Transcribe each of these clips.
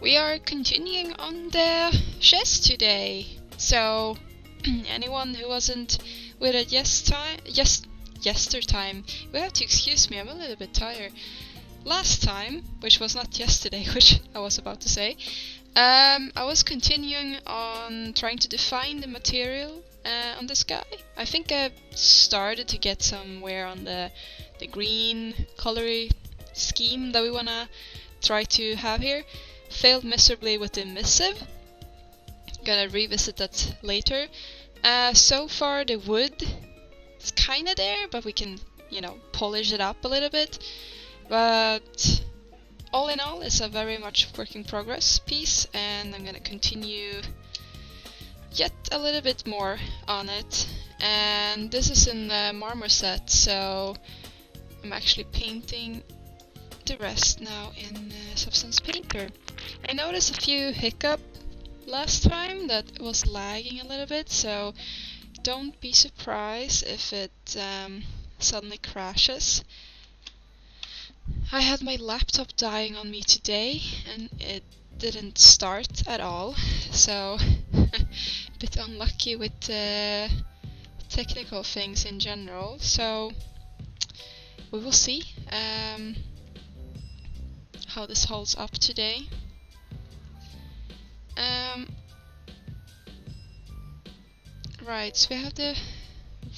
We are continuing on the chest today. So, anyone who wasn't with it yestertime, you have to excuse me, I'm a little bit tired. Last time, which was not yesterday, which I was about to say, I was continuing on trying to define the material on this guy. I think I started to get somewhere on the green colory scheme that we wanna try to have here. Failed miserably with the emissive. Gonna revisit that later. So far the wood is kinda there, but we can, polish it up a little bit. But all in all, it's a very much work in progress piece, and I'm gonna continue yet a little bit more on it. And this is in the Marmoset, so I'm actually painting the rest now in Substance Painter. I noticed a few hiccups last time that it was lagging a little bit, so don't be surprised if it suddenly crashes. I had my laptop dying on me today and it didn't start at all, so a bit unlucky with technical things in general, so we will see how this holds up today. Right, so we have the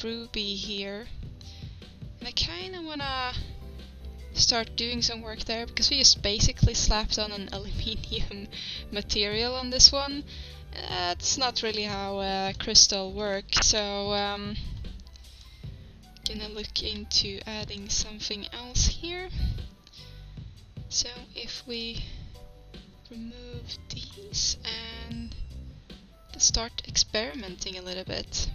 ruby here, and I kinda wanna start doing some work there because we just basically slapped on an aluminium material on this one. That's not really how crystal works, so gonna look into adding something else here. So if we remove these and start experimenting a little bit.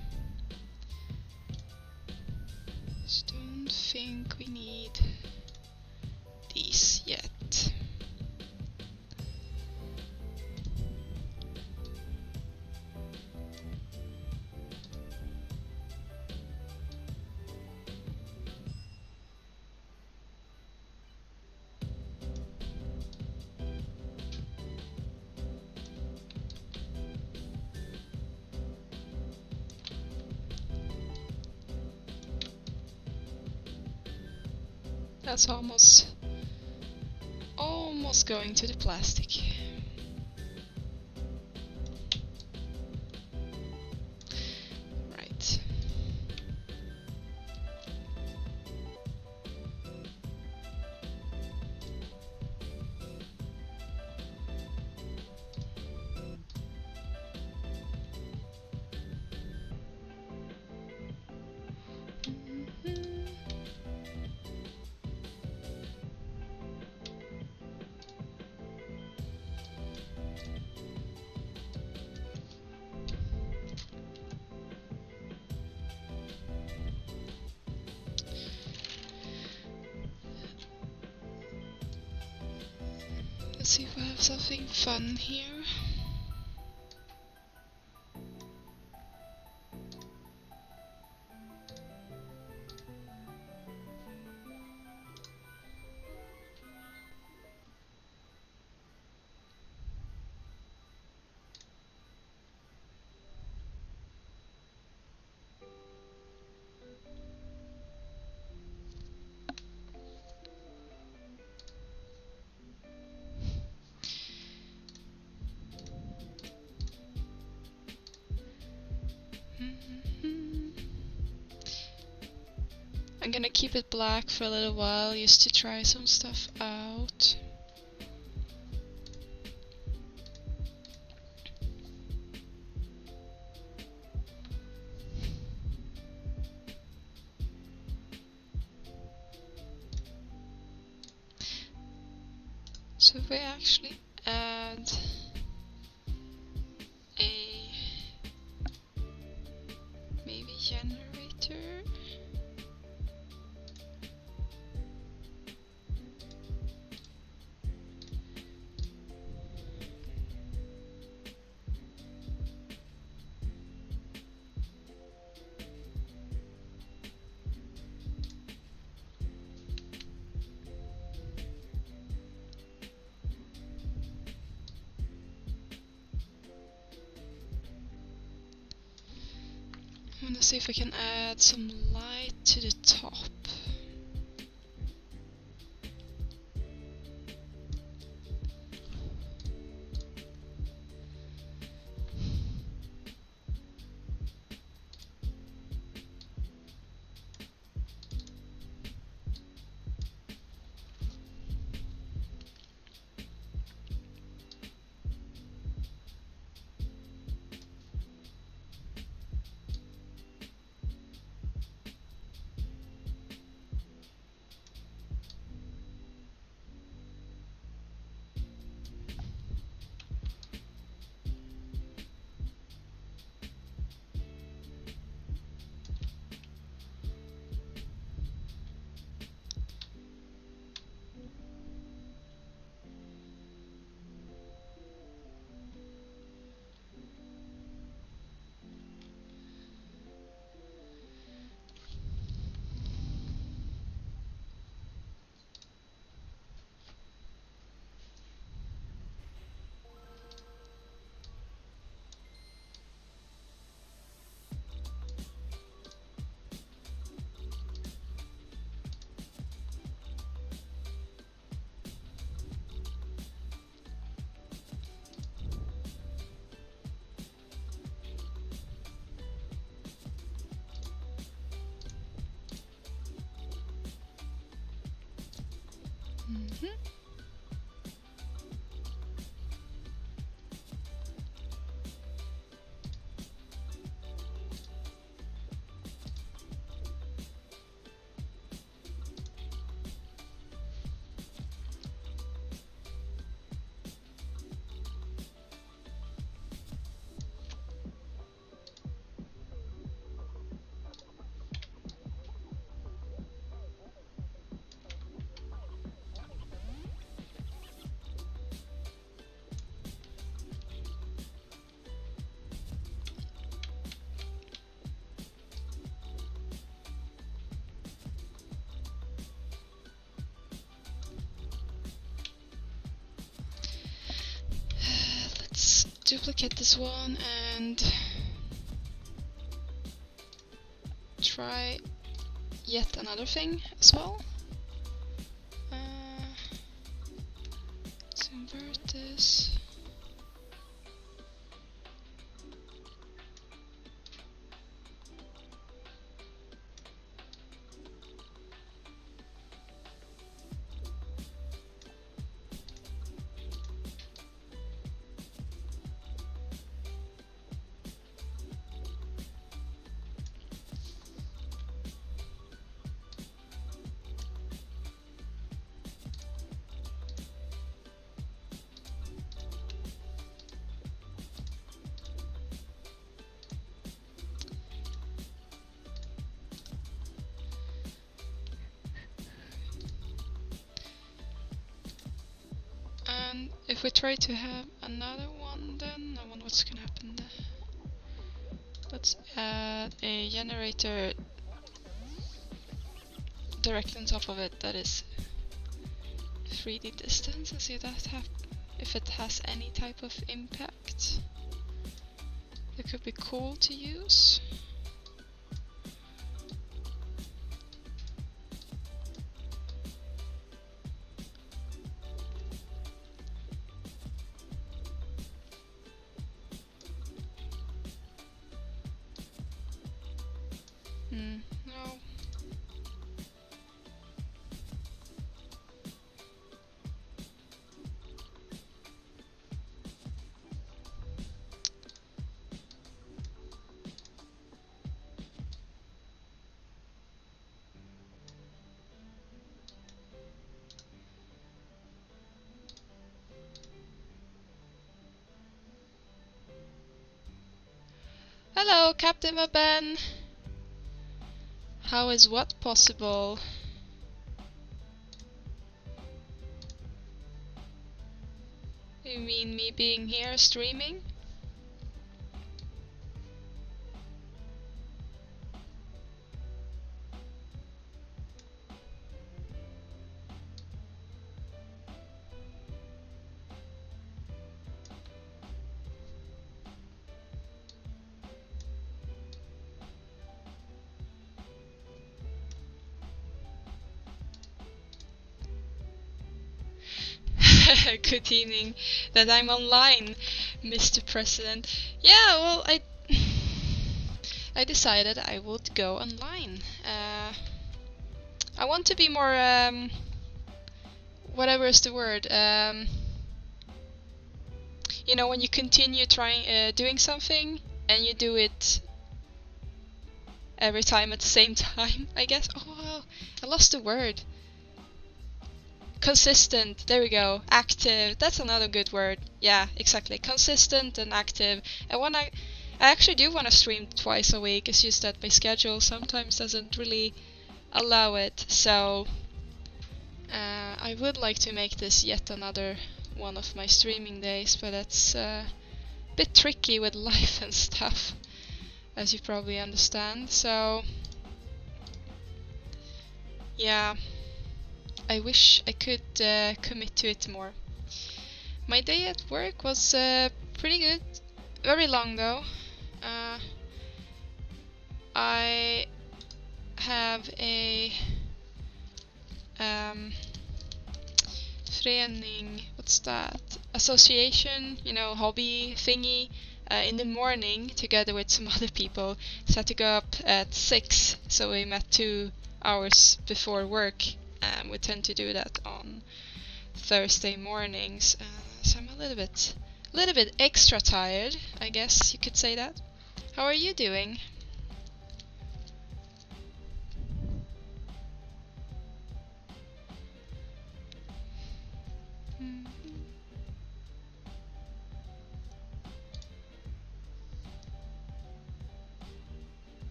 Just don't think we need these yet. That's almost going to the plastic. Right. Let's see if I have something fun here. I'm gonna keep it black for a little while just to try some stuff out. So if we actually add a maybe generator. I'm gonna see if I can add some light to the top. Mhm. Let's duplicate this one and try yet another thing as well. Let's invert this. And if we try to have another one, then I wonder what's gonna happen there. Let's add a generator direct on top of it that is 3D distance and see if it has any type of impact. It could be cool to use. No. Hello, Captain Ben. How is what possible? You mean me being here streaming? Good evening. That I'm online, Mr. President. Yeah, well, I decided I would go online. I want to be more, whatever is the word, you know, when you continue trying, doing something, and you do it every time at the same time, I guess. Oh, I lost the word. Consistent, there we go. Active, that's another good word. Yeah, exactly. Consistent and active. And when I actually do want to stream twice a week, it's just that my schedule sometimes doesn't really allow it. So I would like to make this yet another one of my streaming days, but it's a bit tricky with life and stuff, as you probably understand. So yeah, I wish I could commit to it more. My day at work was pretty good. Very long though. I have a förening, what's that? Association, you know, hobby thingy in the morning together with some other people. So I had to go up at 6, so we met 2 hours before work. We tend to do that on Thursday mornings, so I'm a little bit extra tired, I guess you could say that. How are you doing?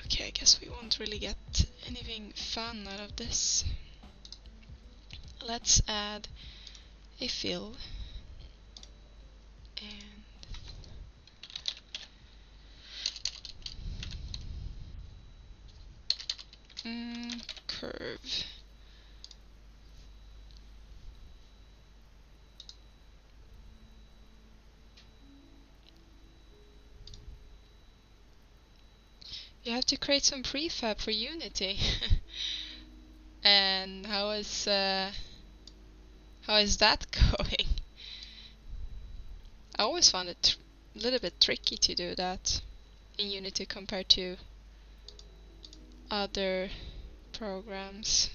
Okay, I guess we won't really get anything fun out of this. Let's add a fill and curve. You have to create some prefab for Unity. And how is that going? I always found it a little bit tricky to do that in Unity compared to other programs.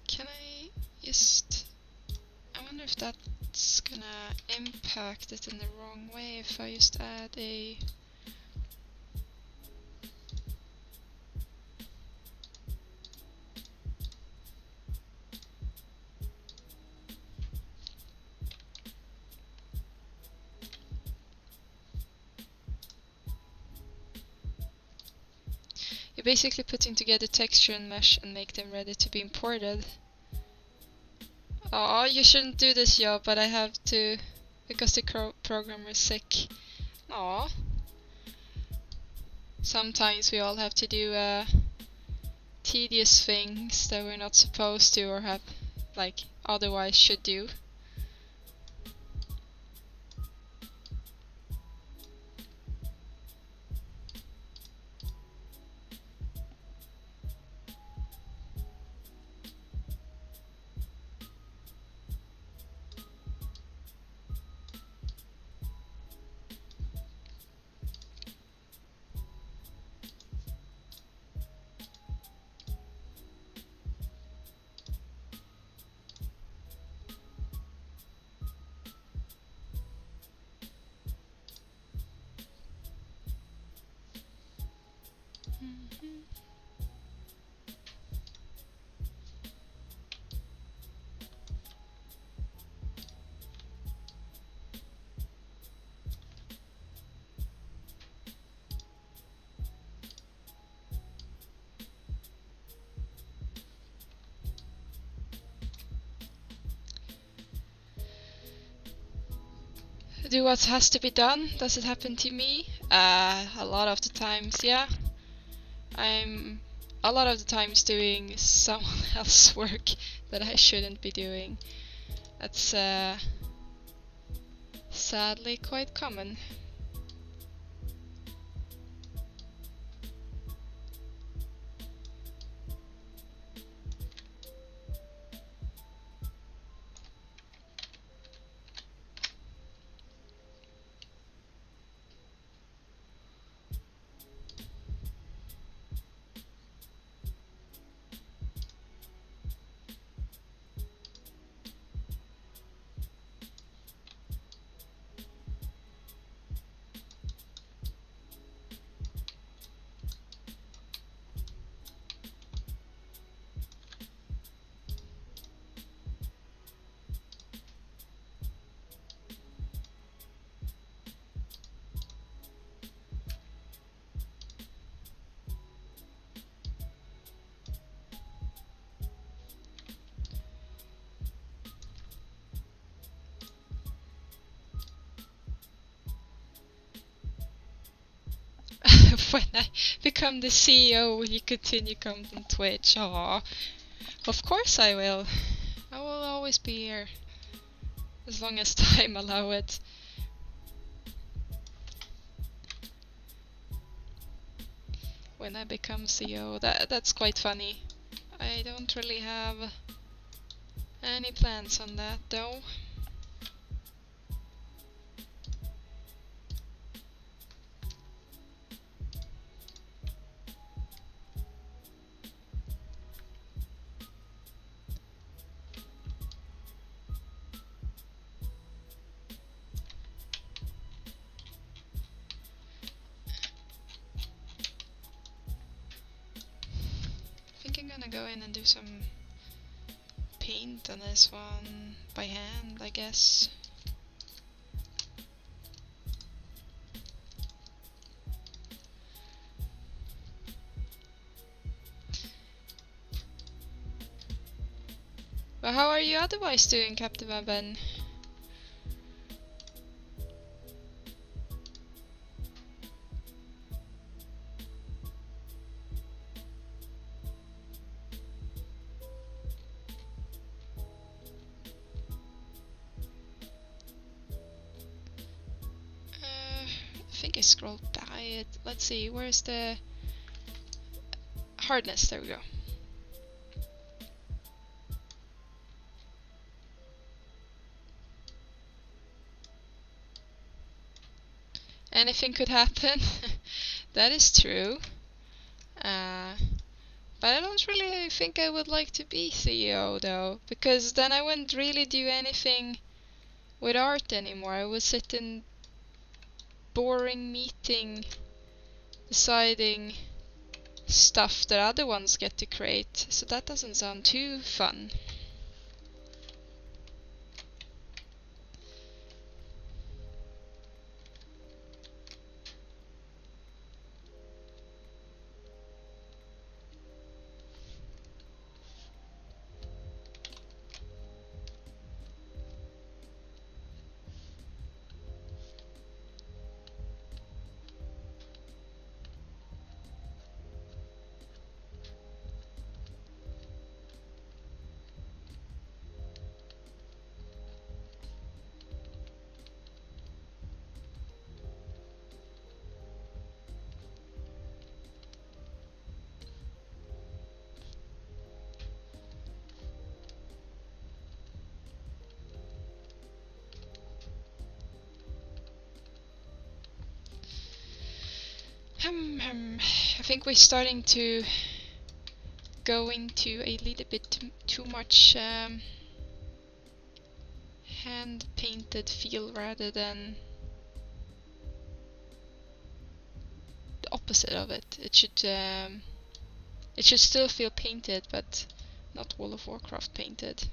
Can I just... I wonder if that's gonna impact it in the wrong way if I just add a... You're basically putting together texture and mesh and make them ready to be imported. Oh, you shouldn't do this, yo, but I have to because the programmer is sick. Aw. Sometimes we all have to do tedious things that we're not supposed to or have, like, otherwise should do. do what has to be done. Does it happen to me? A lot of the times, yeah. I'm a lot of the times doing someone else's work that I shouldn't be doing. That's sadly quite common. When I become the CEO, will you continue content Twitch? Aw, of course I will. I will always be here, as long as time allow it. When I become CEO, that's quite funny. I don't really have any plans on that though. I think I'm gonna go in and do some paint on this one by hand, I guess. But how are you otherwise doing, Captain Ben? I think I scrolled by it. Let's see, where's the hardness? There we go. Anything could happen. That is true. But I don't really think I would like to be CEO though, because then I wouldn't really do anything with art anymore. I would sit in boring meeting deciding stuff that other ones get to create, so that doesn't sound too fun. I think we're starting to go into a little bit too much hand painted feel rather than the opposite of it. It should still feel painted, but not World of Warcraft painted.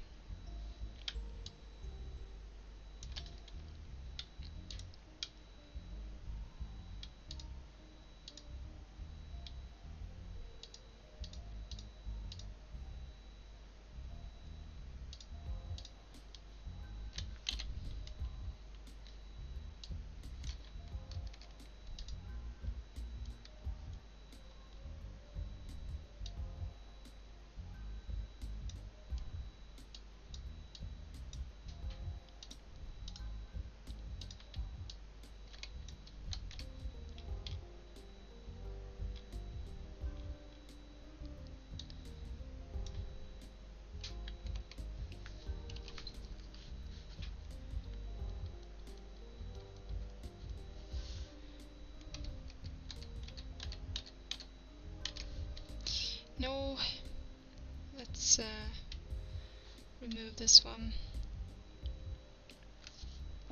remove this one.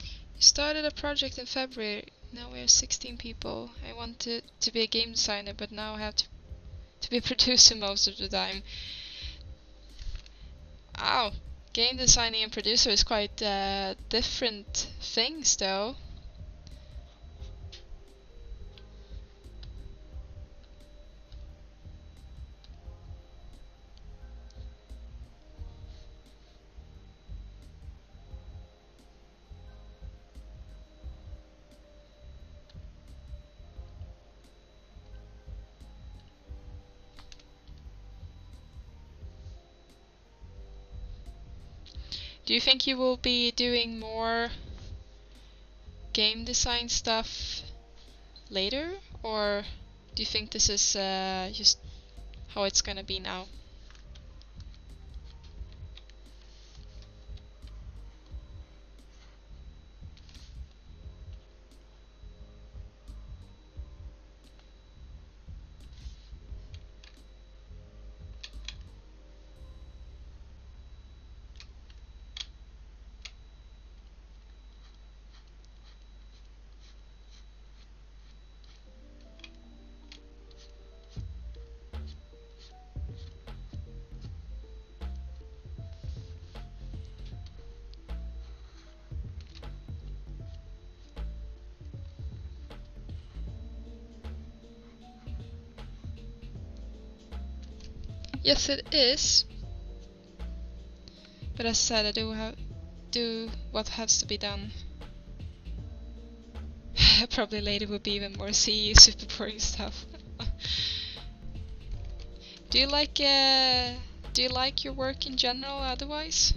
You started a project in February. Now we are 16 people. I wanted to be a game designer, but now I have to be a producer most of the time. Ow! Game designing and producer is quite different things, though. Do you think you will be doing more game design stuff later, or do you think this is just how it's gonna be now? Yes, it is. But as I said, I do what has to be done. Probably later will be even more CE, super boring stuff. Do you like your work in general otherwise?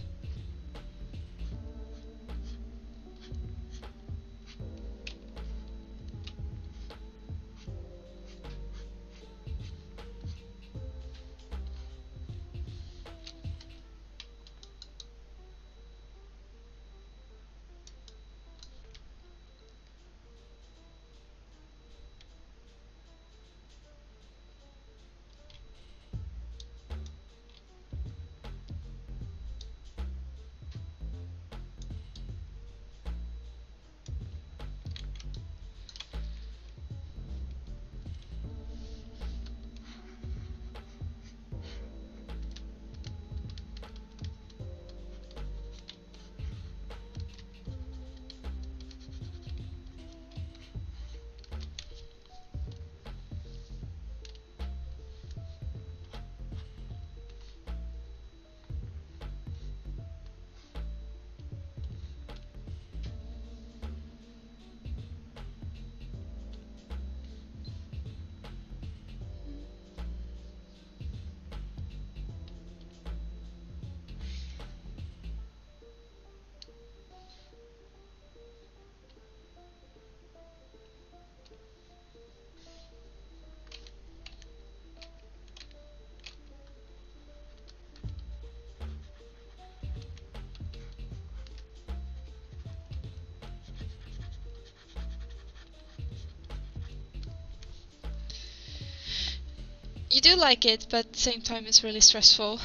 You do like it, but at the same time it's really stressful.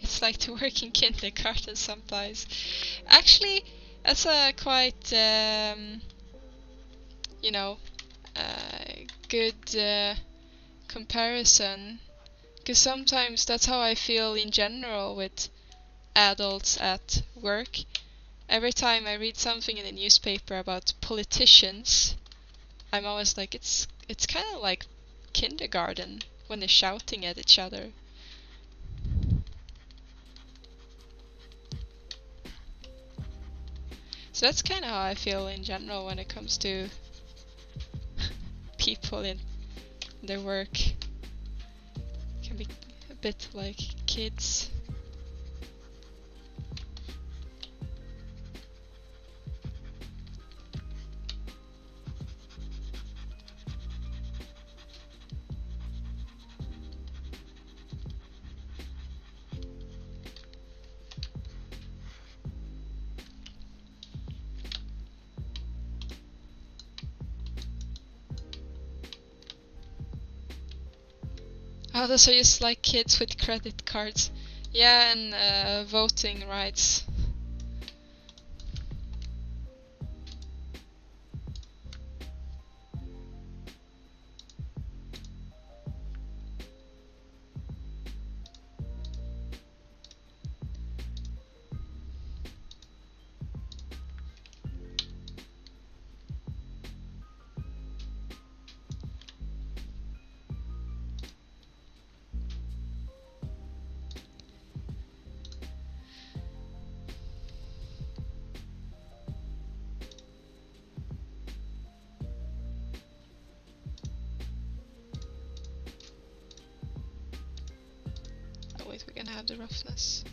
It's like to work in kindergarten sometimes. Actually, that's a quite, you know, good comparison. Because sometimes that's how I feel in general with adults at work. Every time I read something in the newspaper about politicians, I'm always like, it's kind of like kindergarten when they're shouting at each other. So that's kind of how I feel in general when it comes to people in their work. Can be a bit like kids. Oh, those are just like kids with credit cards. Yeah, and voting rights. Oh wait, we're gonna have the roughness.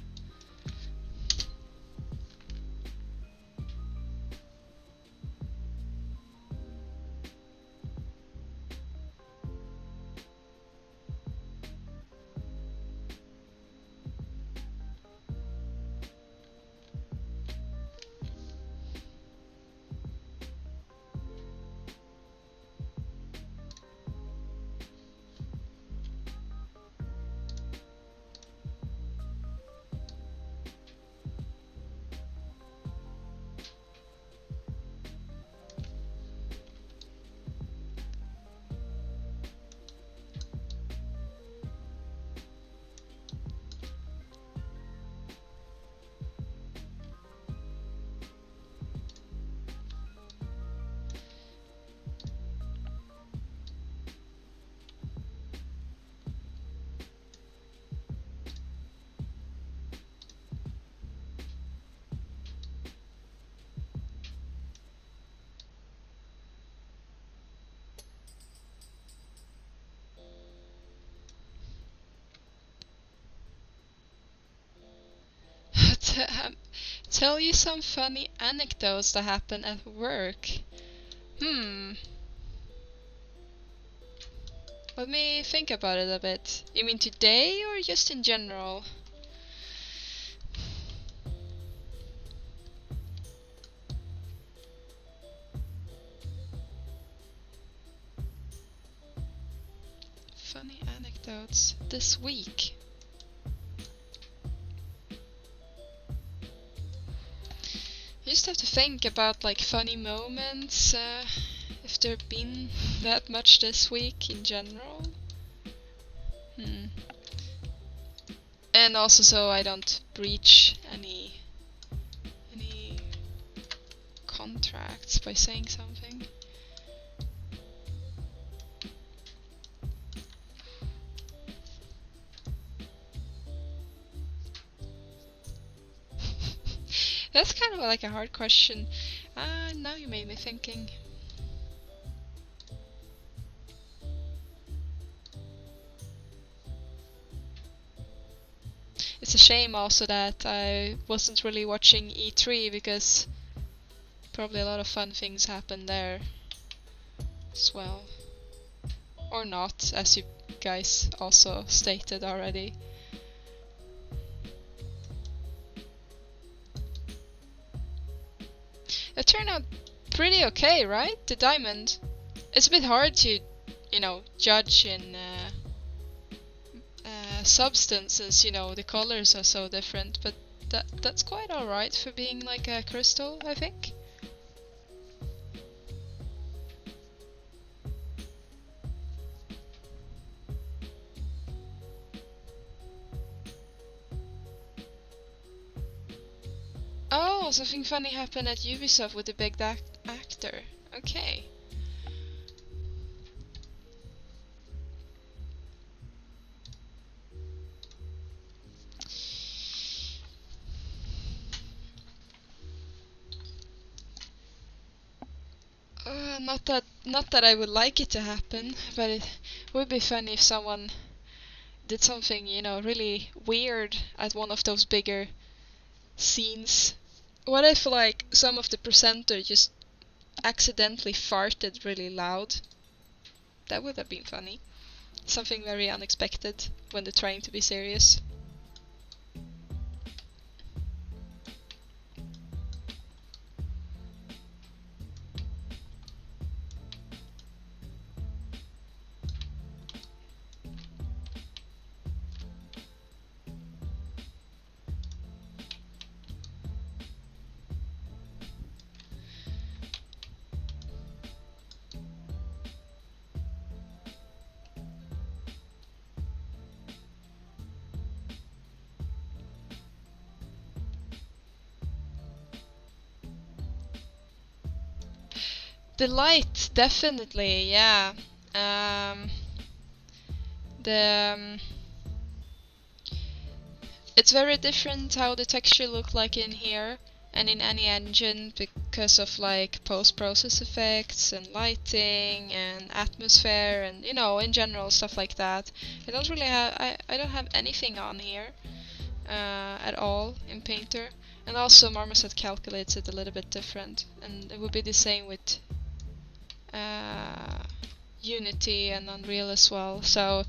Tell you some funny anecdotes that happen at work. Let me think about it a bit. You mean today or just in general? Funny anecdotes this week. You just have to think about like funny moments, if there have been that much this week in general. And also so I don't breach any contracts by saying something. That's kind of like a hard question. Now you made me thinking. It's a shame also that I wasn't really watching E3 because probably a lot of fun things happened there as well. Or not, as you guys also stated already. It turned out pretty okay, right? The diamond. It's a bit hard to, you know, judge in substances, you know, the colors are so different, but that's quite alright for being like a crystal, I think. Oh, something funny happened at Ubisoft with the big actor. Okay. Not that I would like it to happen, but it would be funny if someone did something, you know, really weird at one of those bigger scenes. What if like some of the presenter just accidentally farted really loud? That would have been funny. Something very unexpected when they're trying to be serious. The light, definitely, yeah. It's very different how the texture look like in here and in any engine because of like post-process effects and lighting and atmosphere and, you know, in general stuff like that. I don't really have I don't have anything on here at all in Painter, and also Marmoset calculates it a little bit different, and it would be the same with Unity and Unreal as well. So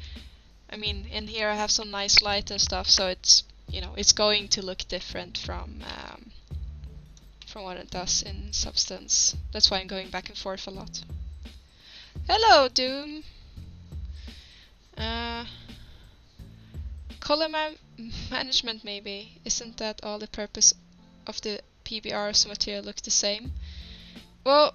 I mean, in here I have some nice light and stuff, so it's, you know, it's going to look different from what it does in Substance. That's why I'm going back and forth a lot. Hello, Doom! Color management, maybe. Isn't that all the purpose of the PBR, so material look the same? Well,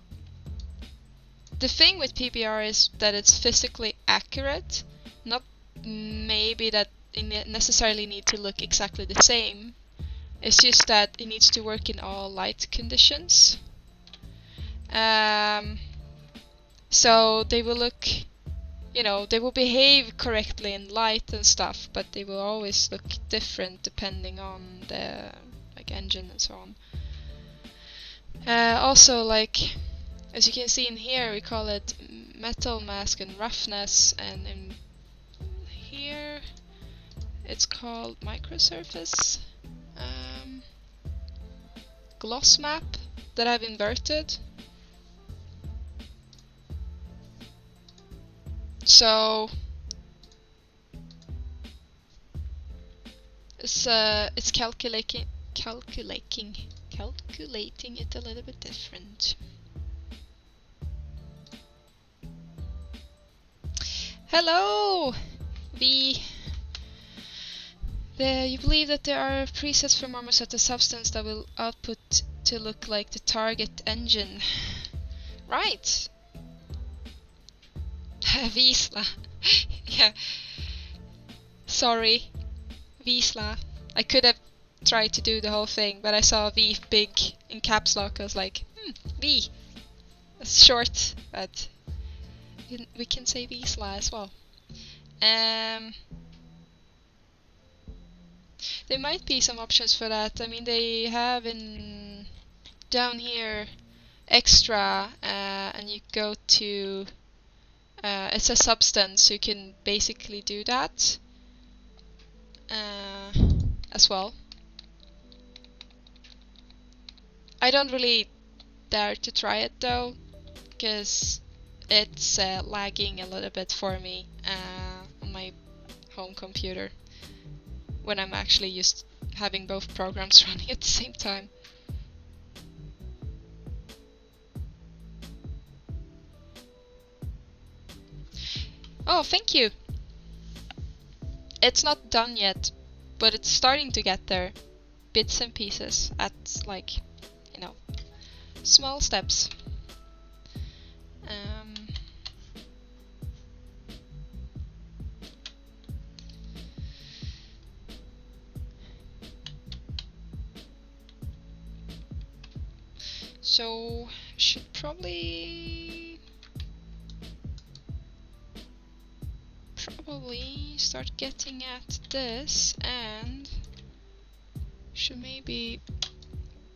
the thing with PBR is that it's physically accurate, not maybe that it necessarily need to look exactly the same. It's just that it needs to work in all light conditions. So they will look, you know, they will behave correctly in light and stuff, but they will always look different depending on the like engine and so on. Also, like, as you can see in here, we call it metal mask and roughness, and in here it's called microsurface gloss map that I've inverted. So it's calculating it a little bit different. Hello, V. You believe that there are presets for Marmoset the Substance that will output to look like the target engine. Right. Wisla. Yeah. Sorry. Wisla. I could have tried to do the whole thing, but I saw V big in caps lock. I was like, V. It's short, but we can say Wisla as well. There might be some options for that. I mean, they have in down here extra, and you go to it's a substance, so you can basically do that as well. I don't really dare to try it though, because it's lagging a little bit for me on my home computer when I'm actually used having both programs running at the same time. Oh, thank you! It's not done yet, but it's starting to get there. Bits and pieces at, like, you know, small steps. So, should probably start getting at this, and should maybe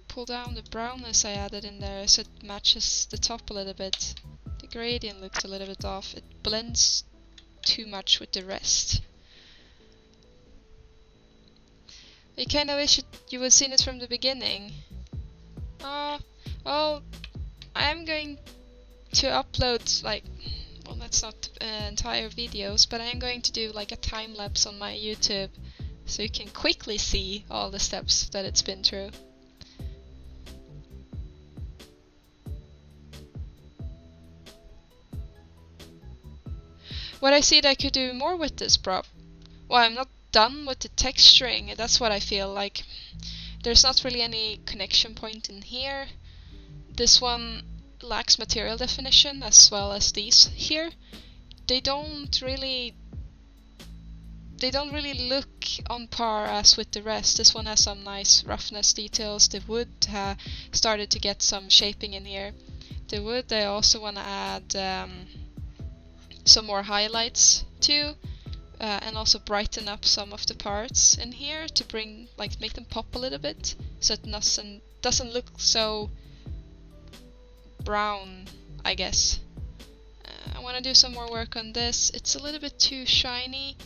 pull down the brownness I added in there so it matches the top a little bit. The gradient looks a little bit off. It blends too much with the rest. I kind of wish you would have seen it from the beginning. Well, I'm going to upload, like, well, that's not entire videos, but I'm going to do like a time lapse on my YouTube so you can quickly see all the steps that it's been through. What I see that I could do more with this prop. Well, I'm not done with the texturing, that's what I feel like. There's not really any connection point in here. This one lacks material definition as well as these here. They don't really look on par as with the rest. This one has some nice roughness details. The wood started to get some shaping in here. the wood, I also want to add some more highlights too, and also brighten up some of the parts in here to bring, like, make them pop a little bit, so it doesn't look so brown, I guess. I want to do some more work on this. It's a little bit too shiny.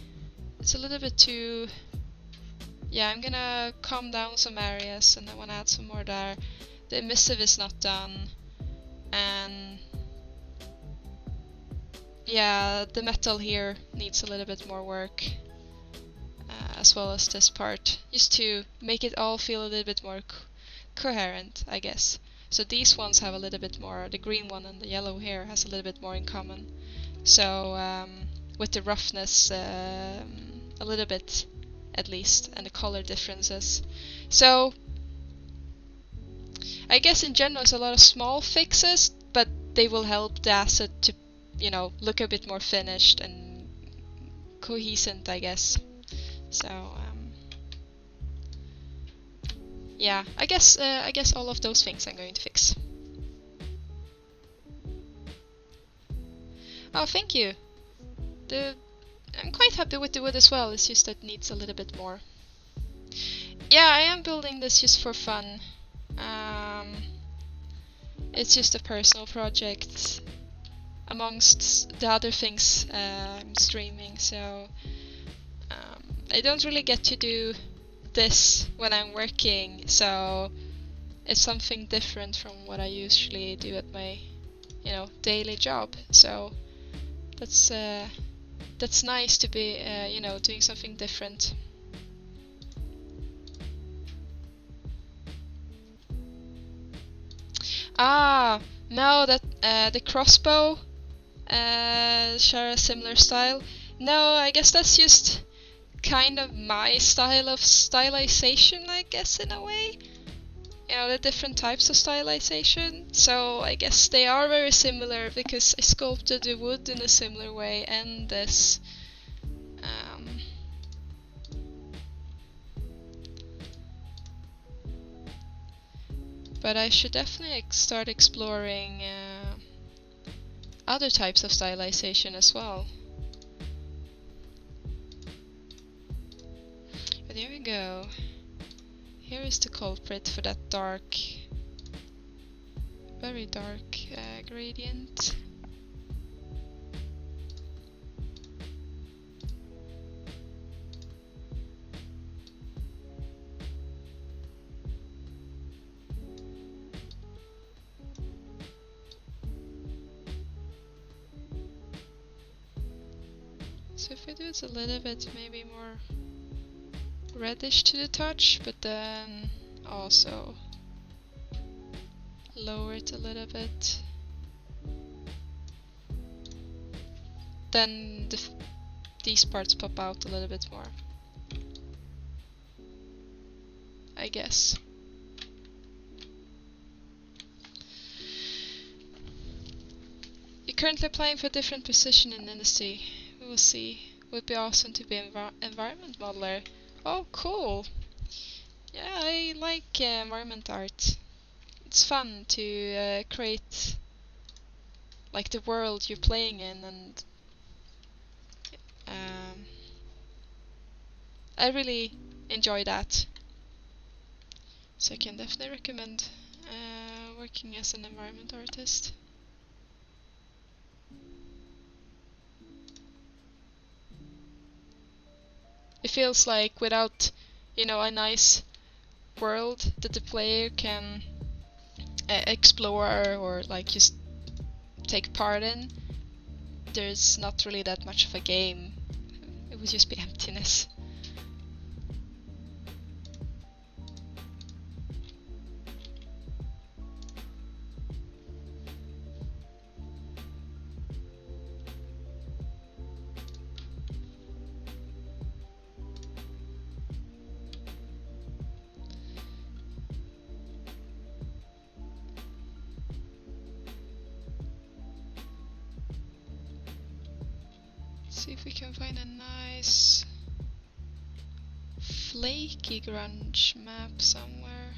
It's a little bit too... Yeah, I'm gonna calm down some areas, and I want to add some more there. The emissive is not done, and yeah, the metal here needs a little bit more work, as well as this part, just to make it all feel a little bit more coherent, I guess. So these ones have a little bit more, the green one and the yellow here has a little bit more in common. So with the roughness, a little bit at least, and the color differences. So I guess in general it's a lot of small fixes, but they will help the asset to, you know, look a bit more finished and cohesive, I guess. So yeah, I guess all of those things I'm going to fix. Oh, thank you. I'm quite happy with the wood as well. It's just that it needs a little bit more. Yeah, I am building this just for fun. It's just a personal project amongst the other things I'm streaming, so I don't really get to do this when I'm working, so it's something different from what I usually do at my, you know, daily job. So that's nice to be, you know, doing something different. Ah, no, that the crossbow share a similar style. No, I guess that's just kind of my style of stylization, I guess, in a way. You know, the different types of stylization. So I guess they are very similar because I sculpted the wood in a similar way, and this. But I should definitely start exploring other types of stylization as well. But here we go. Here is the culprit for that dark, very dark gradient. So if I do it a little bit, maybe more reddish to the touch, but then also lower it a little bit, then these parts pop out a little bit more, I guess. You're currently applying for a different position in the industry. We will see. Would be awesome to be environment modeler. Oh, cool! Yeah, I like environment art. It's fun to create, like, the world you're playing in, and I really enjoy that. So I can definitely recommend working as an environment artist. It feels like without, you know, a nice world that the player can explore or, like, just take part in, there's not really that much of a game. It would just be emptiness. See if we can find a nice flaky grunge map somewhere.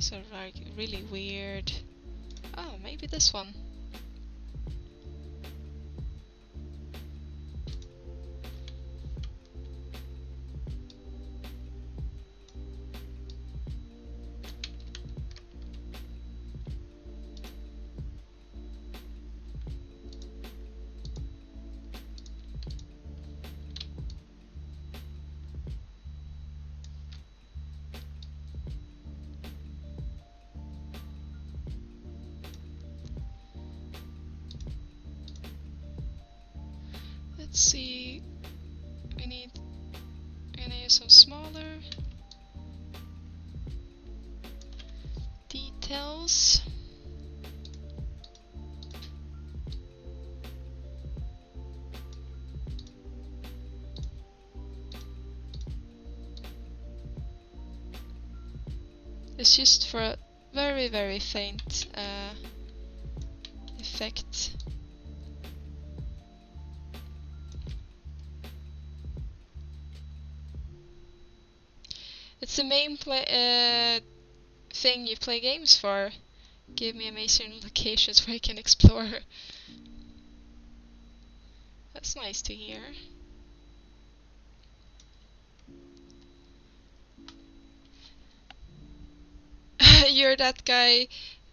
These are like really weird. Oh, maybe this one. Let's see. We're gonna use some smaller details. It's just for a very, very faint effect. It's the main thing you play games for. Give me amazing locations where I can explore. That's nice to hear. You're that guy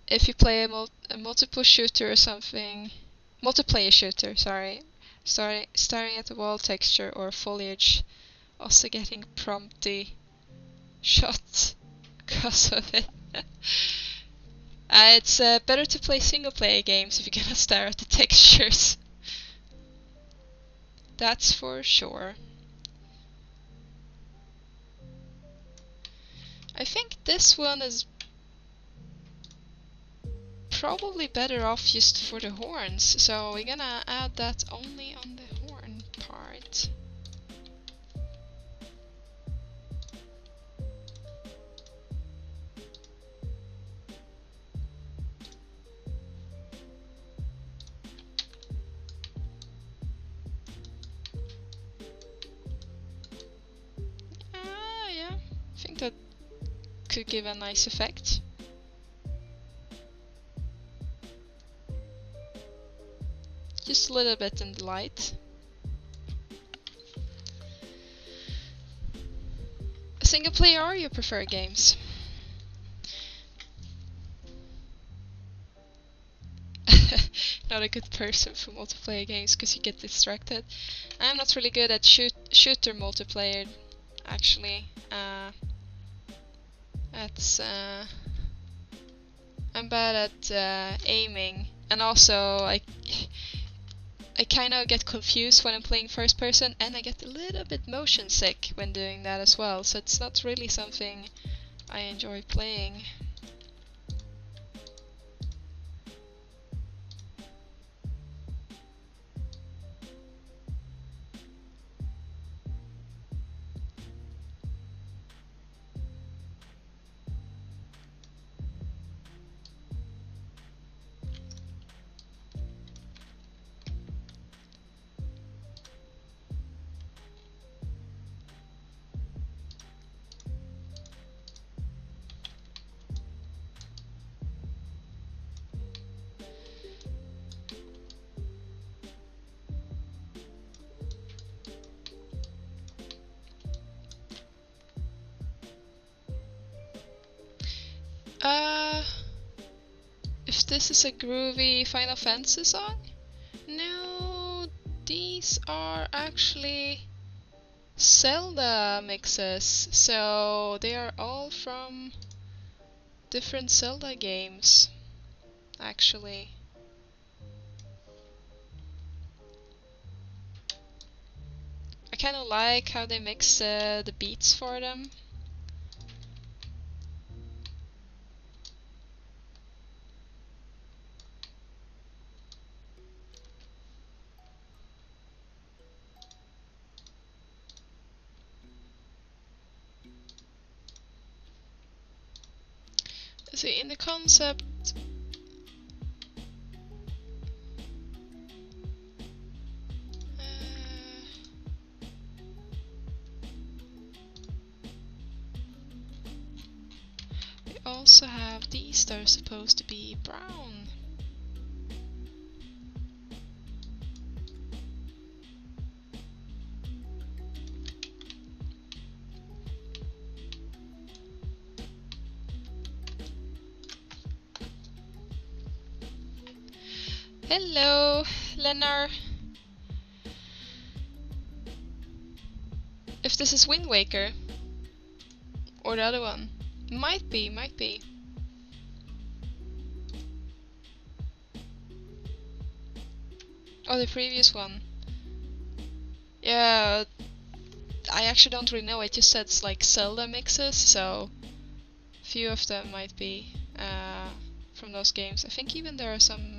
if you play a multiple shooter or something. Multiplayer shooter, sorry. Staring at the wall texture or foliage. Also getting promptly shot because of it. It's better to play single player games if you're gonna stare at the textures. That's for sure. I think this one is probably better off just for the horns, so we're gonna add that only on the horn part. Yeah, I think that could give a nice effect. Just a little bit in the light. Single player or you prefer games? Not a good person for multiplayer games because you get distracted. I'm not really good at shooter multiplayer, actually. I'm bad at aiming, and also I kind of get confused when I'm playing first person, and I get a little bit motion sick when doing that as well, so it's not really something I enjoy playing. If this is a groovy Final Fantasy song? No, these are actually Zelda mixes, so they are all from different Zelda games, actually. I kind of like how they mix the beats for them. See, in the concept, we also have these that are supposed to be brown. Hello, Lennar. If this is Wind Waker or the other one, might be. Or the previous one. Yeah, I actually don't really know. It just says like Zelda mixes, so few of them might be from those games. I think even there are some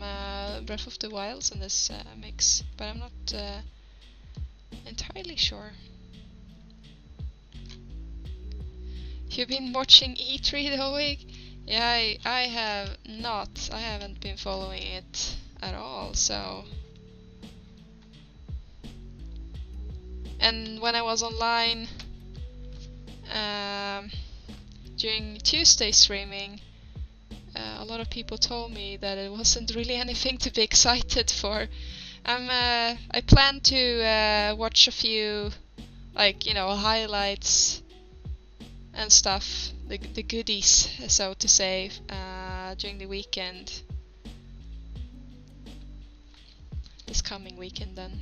Breath of the Wilds in this mix, but I'm not entirely sure. You've been watching E3 the whole week? Yeah, I have not. I haven't been following it at all, so... And when I was online during Tuesday streaming, a lot of people told me that it wasn't really anything to be excited for. I plan to watch a few, like, you know, highlights and stuff, the goodies, so to say, during the weekend. This coming weekend then.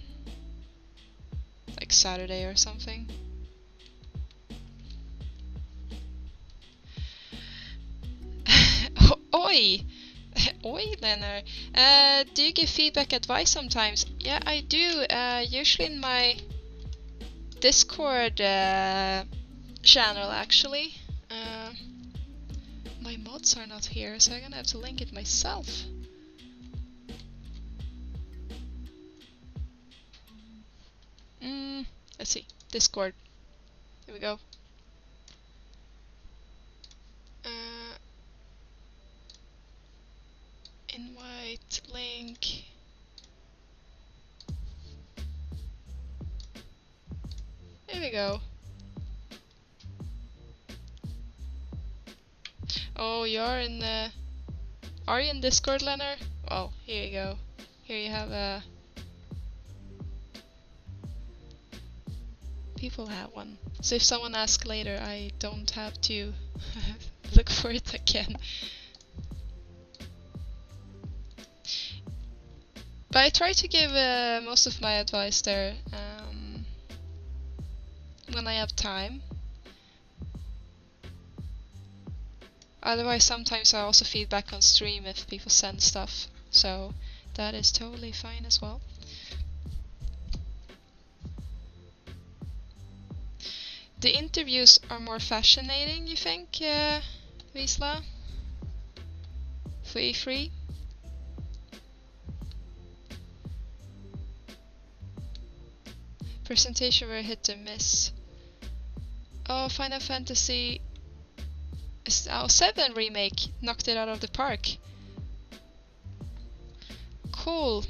Like Saturday or something. Oi! Oi, Lennar. Do you give feedback advice sometimes? Yeah, I do. Usually in my Discord channel, actually. My mods are not here, so I'm gonna have to link it myself. Let's see. Discord. Here we go. Invite link. Here we go. Oh, you're in the... Are you in Discord, Lennar? Well, here you go. Here you have a... People have one. So if someone asks later, I don't have to look for it again. But I try to give most of my advice there when I have time. Otherwise, sometimes I also feedback on stream if people send stuff, so that is totally fine as well. The interviews are more fascinating, you think, Wisla? For E3? Presentation were hit or miss. Oh, Final Fantasy 7 remake knocked it out of the park. Cool.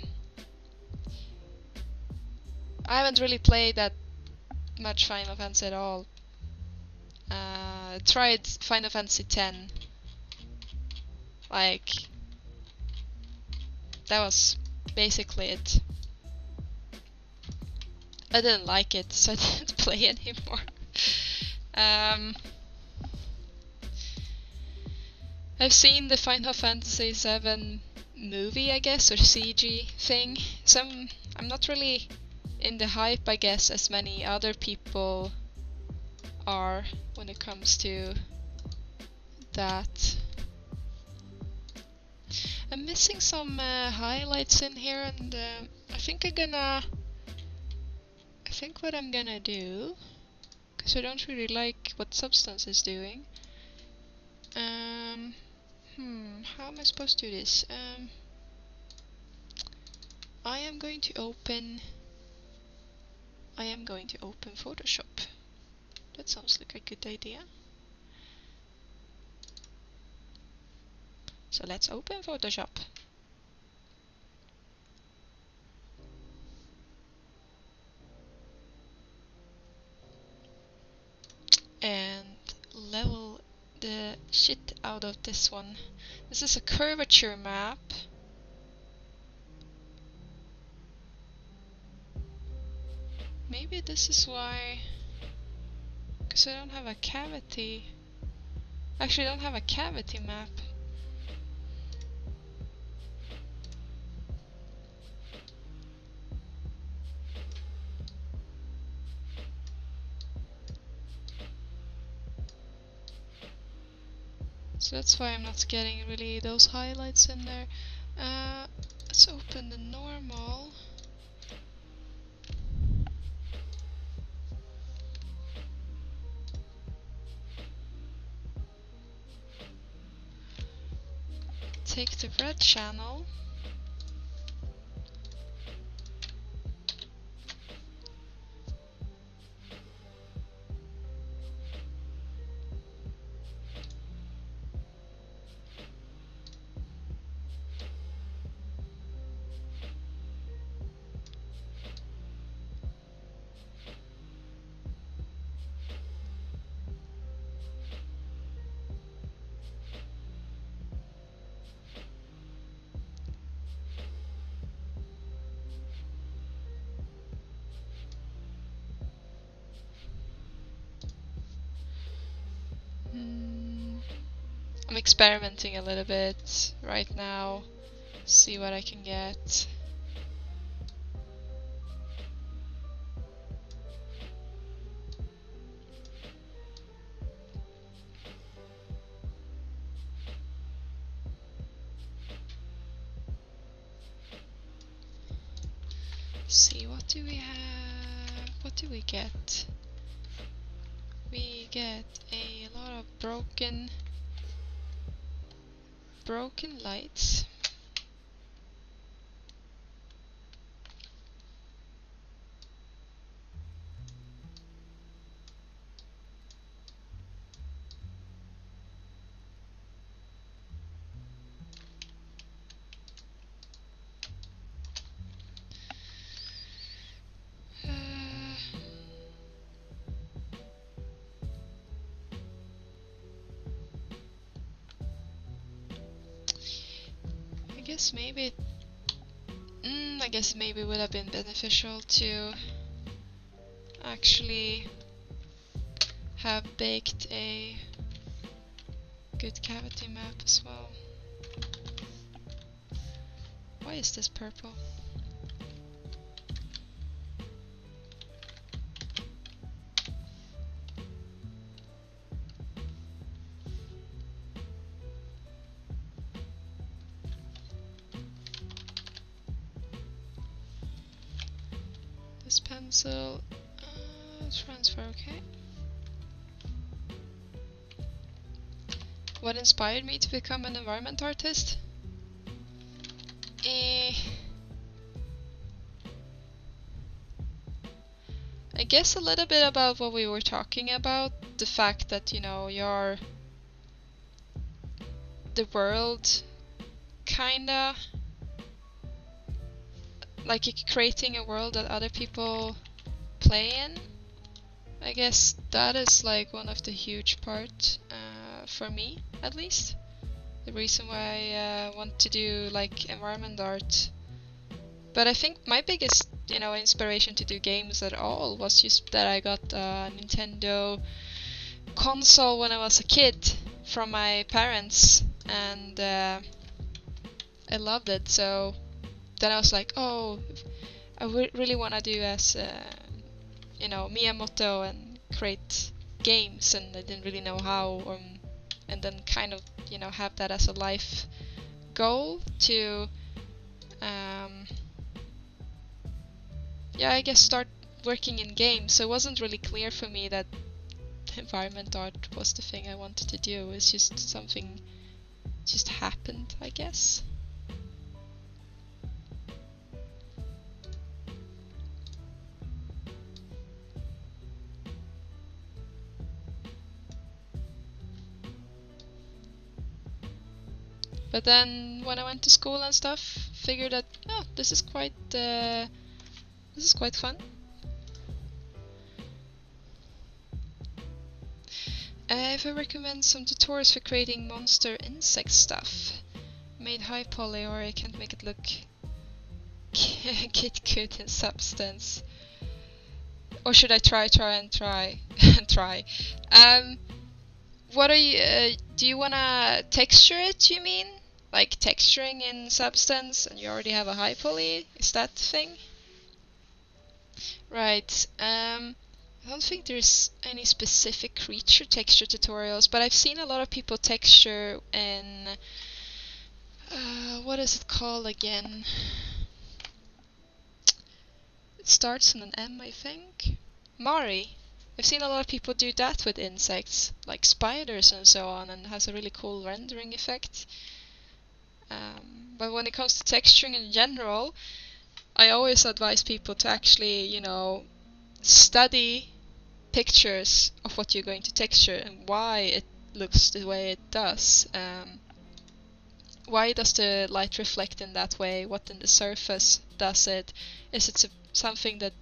I haven't really played that much Final Fantasy at all. Tried Final Fantasy 10. Like, that was basically it. I didn't like it, so I didn't play anymore. I've seen the Final Fantasy 7 movie, I guess, or CG thing. So I'm not really in the hype, I guess, as many other people are when it comes to that. I'm missing some highlights in here, and I think what I'm gonna do, because I don't really like what Substance is doing. How am I supposed to do this? I am going to open Photoshop. That sounds like a good idea. So let's open Photoshop. And level the shit out of this one. This is a curvature map. Maybe this is why... because I don't have a cavity. Actually, I don't have a cavity map. So that's why I'm not getting really those highlights in there. Let's open the normal. Take the red channel. I'm experimenting a little bit right now, see what I can get. See, what do we have? What do we get? We get a lot of broken lights. I guess maybe it would have been beneficial to actually have baked a good cavity map as well. Why is this purple? Pencil, transfer, okay. What inspired me to become an environment artist? I guess a little bit about what we were talking about, the fact that, you know, the world kinda like creating a world that other people play in. I guess that is like one of the huge part for me, at least. The reason why I want to do like environment art. But I think my biggest, you know, inspiration to do games at all was just that I got a Nintendo console when I was a kid from my parents, and I loved it. So then I was like, oh, I really want to do as, you know, Miyamoto and create games, and I didn't really know how, and then kind of, you know, have that as a life goal to, yeah, I guess start working in games. So it wasn't really clear for me that environment art was the thing I wanted to do. It's just something just happened, I guess. But then when I went to school and stuff, figured that, oh, this is quite fun. If I recommend some tutorials for creating monster insect stuff. Made high poly or I can't make it look get good in substance. Or should I try and try? What are you, do you wanna texture it, you mean? Like texturing in substance and you already have a high poly? Is that the thing? Right, I don't think there's any specific creature texture tutorials, but I've seen a lot of people texture in, what is it called again? It starts on an M, I think. Mari. I've seen a lot of people do that with insects, like spiders and so on, and has a really cool rendering effect. But when it comes to texturing in general, I always advise people to actually, you know, study pictures of what you're going to texture and why it looks the way it does. Why does the light reflect in that way? What in the surface does it? Is it something that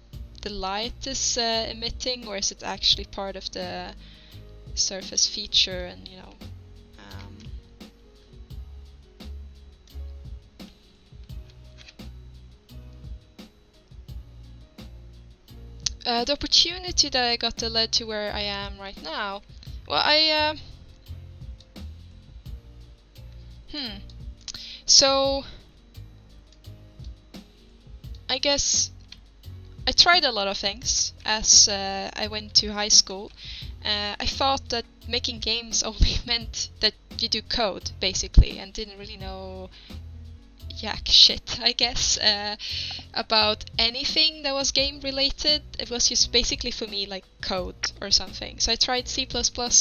the light is emitting, or is it actually part of the surface feature? And you know, the opportunity that I got that led to where I am right now. Well, so I guess I tried a lot of things as I went to high school. I thought that making games only meant that you do code, basically, and didn't really know jack shit, I guess, about anything that was game related. It was just basically for me like code or something. So I tried C++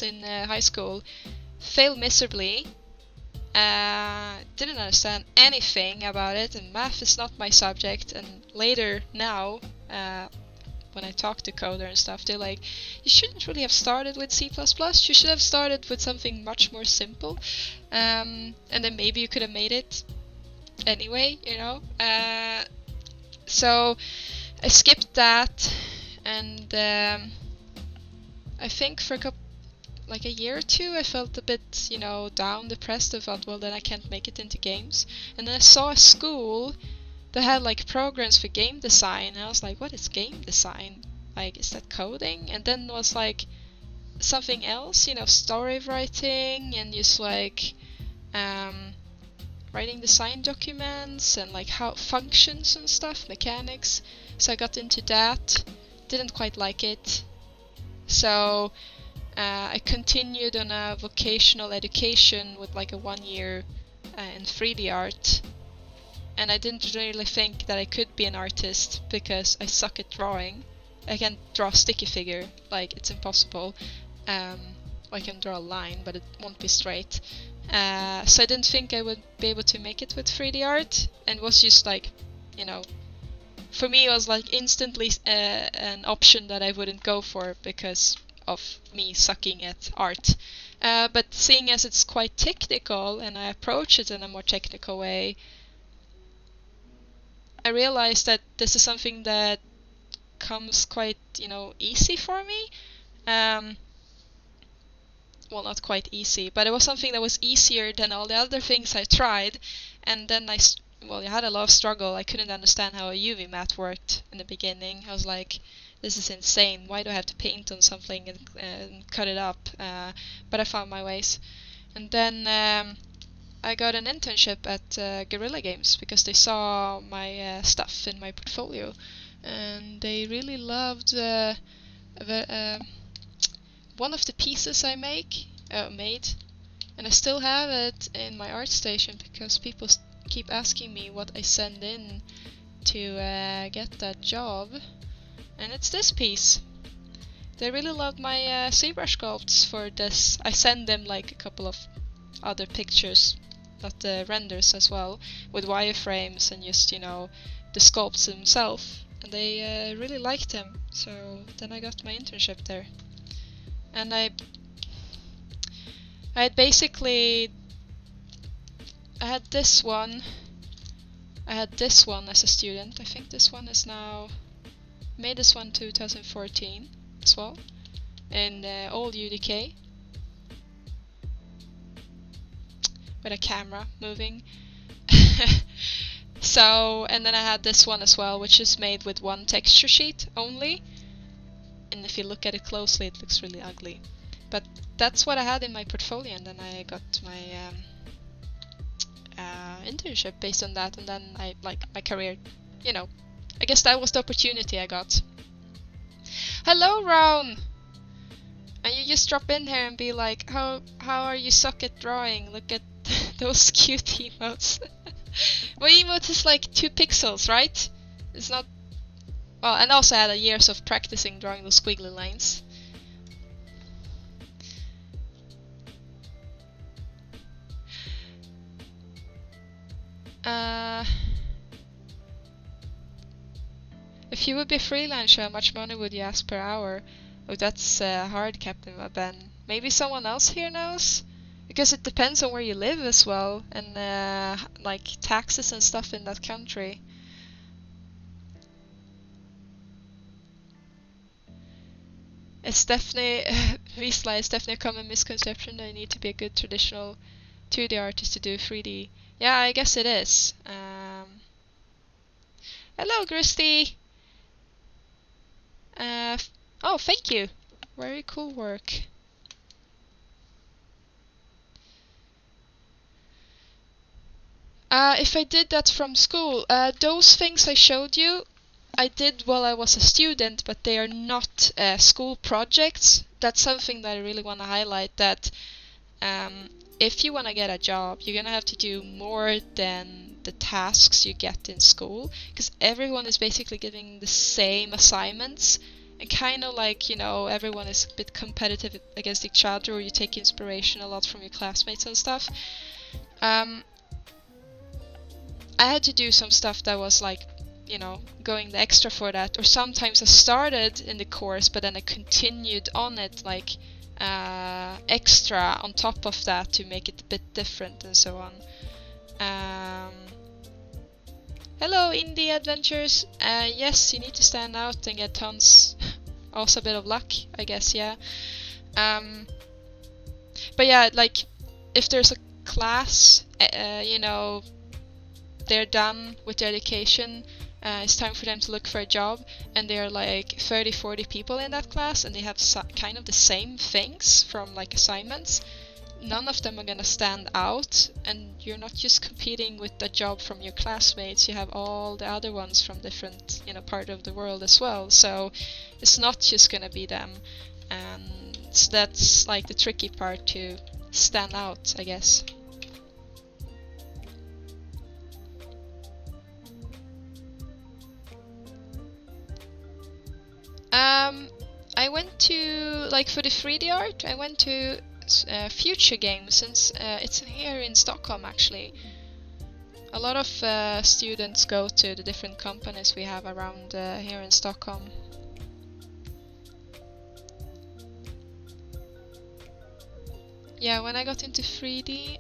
in high school, failed miserably, didn't understand anything about it, and math is not my subject. And later now, when I talk to coder and stuff, they're like, you shouldn't really have started with C++, you should have started with something much more simple, and then maybe you could have made it anyway, you know. So I skipped that, and I think for a year or two I felt a bit, you know, down, depressed. I thought, well, then I can't make it into games. And then I saw a school that had like programs for game design, and I was like, what is game design? Like, is that coding? And then it was like something else, you know, story writing and just like writing design documents and like how functions and stuff, mechanics. So I got into that, didn't quite like it. So I continued on a vocational education with like a 1 year in 3D art. And I didn't really think that I could be an artist because I suck at drawing. I can't draw a sticky figure, like it's impossible. I can draw a line, but it won't be straight. So I didn't think I would be able to make it with 3D art, and it was just like, you know, for me it was like instantly an option that I wouldn't go for because of me sucking at art. But seeing as it's quite technical and I approach it in a more technical way, I realized that this is something that comes quite, you know, easy for me. Well, not quite easy, but it was something that was easier than all the other things I tried. And then I had a lot of struggle. I couldn't understand how a UV matte worked in the beginning. I was like, this is insane. Why do I have to paint on something and cut it up? But I found my ways. And then I got an internship at Guerrilla Games because they saw my stuff in my portfolio. And they really loved one of the pieces I made, and I still have it in my art station because people keep asking me what I send in to get that job, and it's this piece. They really loved my Zbrush sculpts for this. I send them like a couple of other pictures, not the renders as well, with wireframes and just, you know, the sculpts themselves, and they really liked them. So then I got my internship there. And I had basically, I had this one as a student. I think this one is now, made this one 2014 as well, in old UDK. with a camera moving. So, and then I had this one as well, which is made with one texture sheet only. And if you look at it closely, it looks really ugly. But that's what I had in my portfolio, and then I got my internship based on that, and then I, like, my career, you know. I guess that was the opportunity I got. Hello, Roan! And you just drop in here and be like, how are you suck at drawing? Look at those cute emotes. My emote is like 2 pixels, right? It's not... Well, and also I had years of practicing drawing those squiggly lines. If you would be a freelancer, how much money would you ask per hour? Oh, that's hard, Captain Ben. Maybe someone else here knows? Because it depends on where you live as well, and like taxes and stuff in that country. It's definitely, Visla is definitely a common misconception that you need to be a good traditional 2D artist to do 3D. Yeah, I guess it is. Hello, Gristy! Oh, thank you! Very cool work. If I did that from school, those things I showed you, I did while I was a student, but they are not school projects. That's something that I really want to highlight, that if you want to get a job, you're going to have to do more than the tasks you get in school, because everyone is basically giving the same assignments, and kind of like, you know, everyone is a bit competitive against each other, or you take inspiration a lot from your classmates and stuff. I had to do some stuff that was like, you know, going the extra for that, or sometimes I started in the course but then I continued on it, like extra on top of that to make it a bit different and so on. Hello, Indie Adventures. Yes, you need to stand out and get tons. Also a bit of luck, I guess, yeah. But yeah, like, if there's a class, you know, they're done with their education, it's time for them to look for a job, and there are like 30-40 people in that class, and they have kind of the same things from like assignments. None of them are gonna stand out, and you're not just competing with the job from your classmates, you have all the other ones from different, you know, part of the world as well, so it's not just gonna be them, and that's like the tricky part, to stand out, I guess. I went to, like, for the 3D art, I went to Future Games, since it's here in Stockholm actually. A lot of students go to the different companies we have around here in Stockholm. Yeah, when I got into 3D,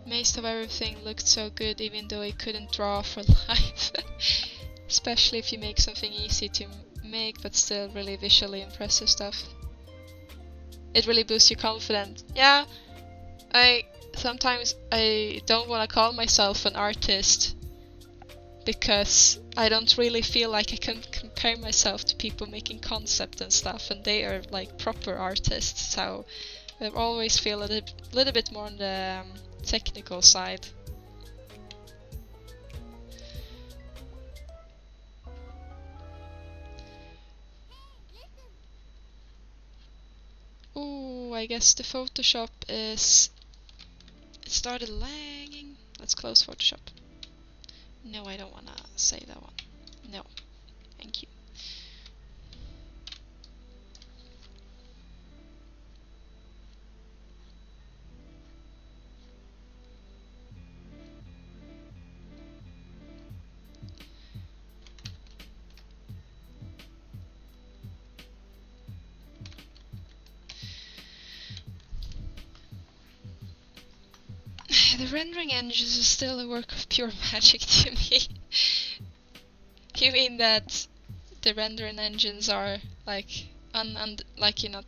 most of everything looked so good, even though I couldn't draw for life. Especially if you make something easy to make, but still really visually impressive stuff. It really boosts your confidence. Yeah, sometimes I don't want to call myself an artist, because I don't really feel like I can compare myself to people making concept and stuff, and they are like proper artists, so I always feel a little bit more on the technical side. Ooh, I guess the Photoshop is... It started lagging. Let's close Photoshop. No, I don't wanna save that one. No, thank you. The rendering engines is still a work of pure magic to me. You mean that the rendering engines are like like, you know,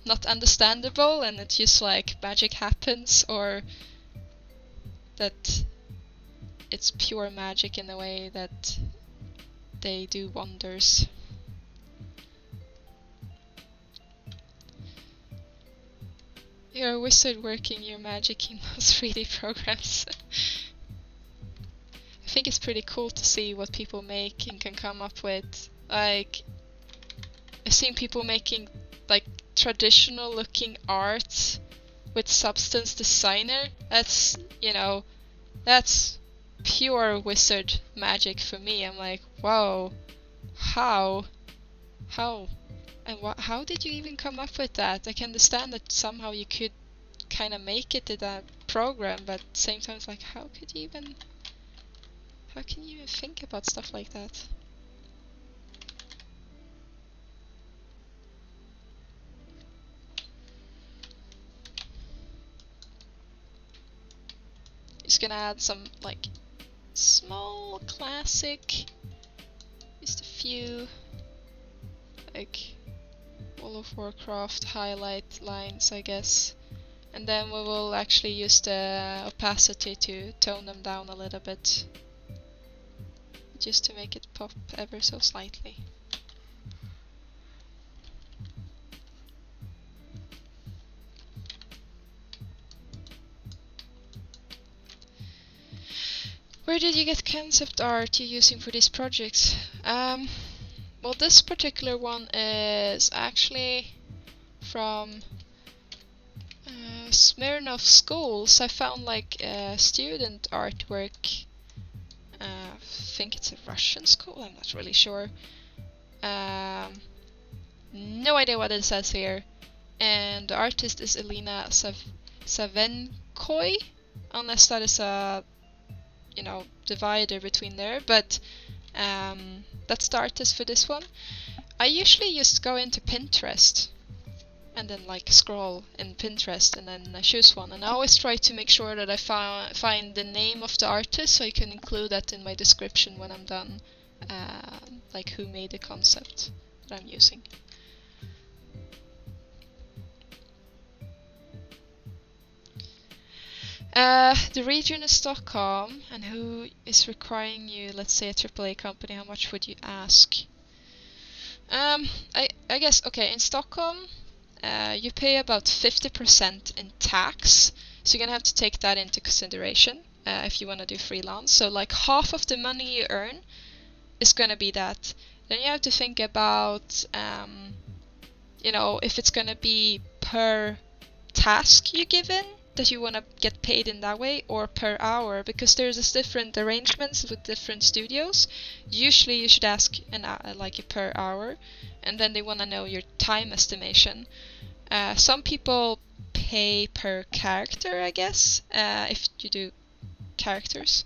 not understandable and it's just like magic happens, or that it's pure magic in a way that they do wonders. You're a wizard working your magic in those 3D programs. I think it's pretty cool to see what people make and can come up with. Like, I've seen people making like traditional looking art with substance designer. That's, you know, that's pure wizard magic for me. I'm like, whoa, how? And how did you even come up with that? I can understand that somehow you could kind of make it in that program, but at the same time it's like, how can you even think about stuff like that? Just gonna add some like small classic, just a few like World of Warcraft highlight lines, I guess. And then we will actually use the opacity to tone them down a little bit, just to make it pop ever so slightly. Where did you get concept art you're using for these projects? Well, this particular one is actually from Smirnov schools. I found like student artwork. I think it's a Russian school, I'm not really sure. No idea what it says here. And the artist is Elena Savenkoy, unless that is a, you know, divider between there, but that's the artist for this one. I usually just go into Pinterest and then like scroll in Pinterest and then I choose one, and I always try to make sure that I find the name of the artist so I can include that in my description when I'm done, like who made the concept that I'm using. The region is Stockholm, and who is requiring you, let's say a AAA company, how much would you ask? I guess, okay, in Stockholm, you pay about 50% in tax, so you're gonna have to take that into consideration if you wanna do freelance. So like half of the money you earn is gonna be that. Then you have to think about, you know, if it's gonna be per task you given, that you want to get paid in that way, or per hour, because there's this different arrangements with different studios. Usually you should ask like a per hour, and then they want to know your time estimation. Some people pay per character, I guess, if you do characters.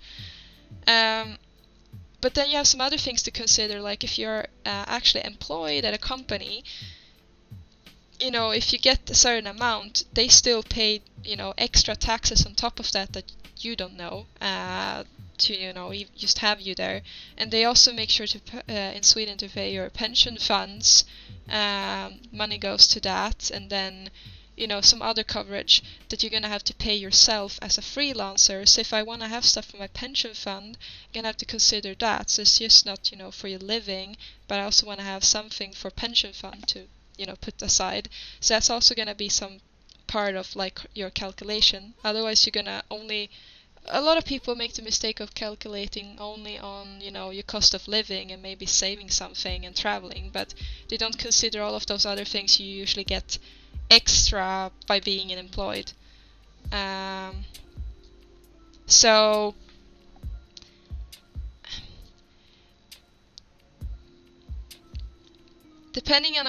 But then you have some other things to consider, like if you're actually employed at a company, you know, if you get a certain amount, they still pay, you know, extra taxes on top of that you don't know, to, you know, just have you there. And they also make sure to, in Sweden, to pay your pension funds. Money goes to that, and then, you know, some other coverage that you're gonna have to pay yourself as a freelancer. So if I want to have stuff for my pension fund, I'm gonna have to consider that. So it's just not, you know, for your living, but I also want to have something for pension fund to, you know, put aside. So that's also gonna be some part of like your calculation. Otherwise you're gonna only, a lot of people make the mistake of calculating only on, you know, your cost of living and maybe saving something and traveling, but they don't consider all of those other things you usually get extra by being employed. So depending on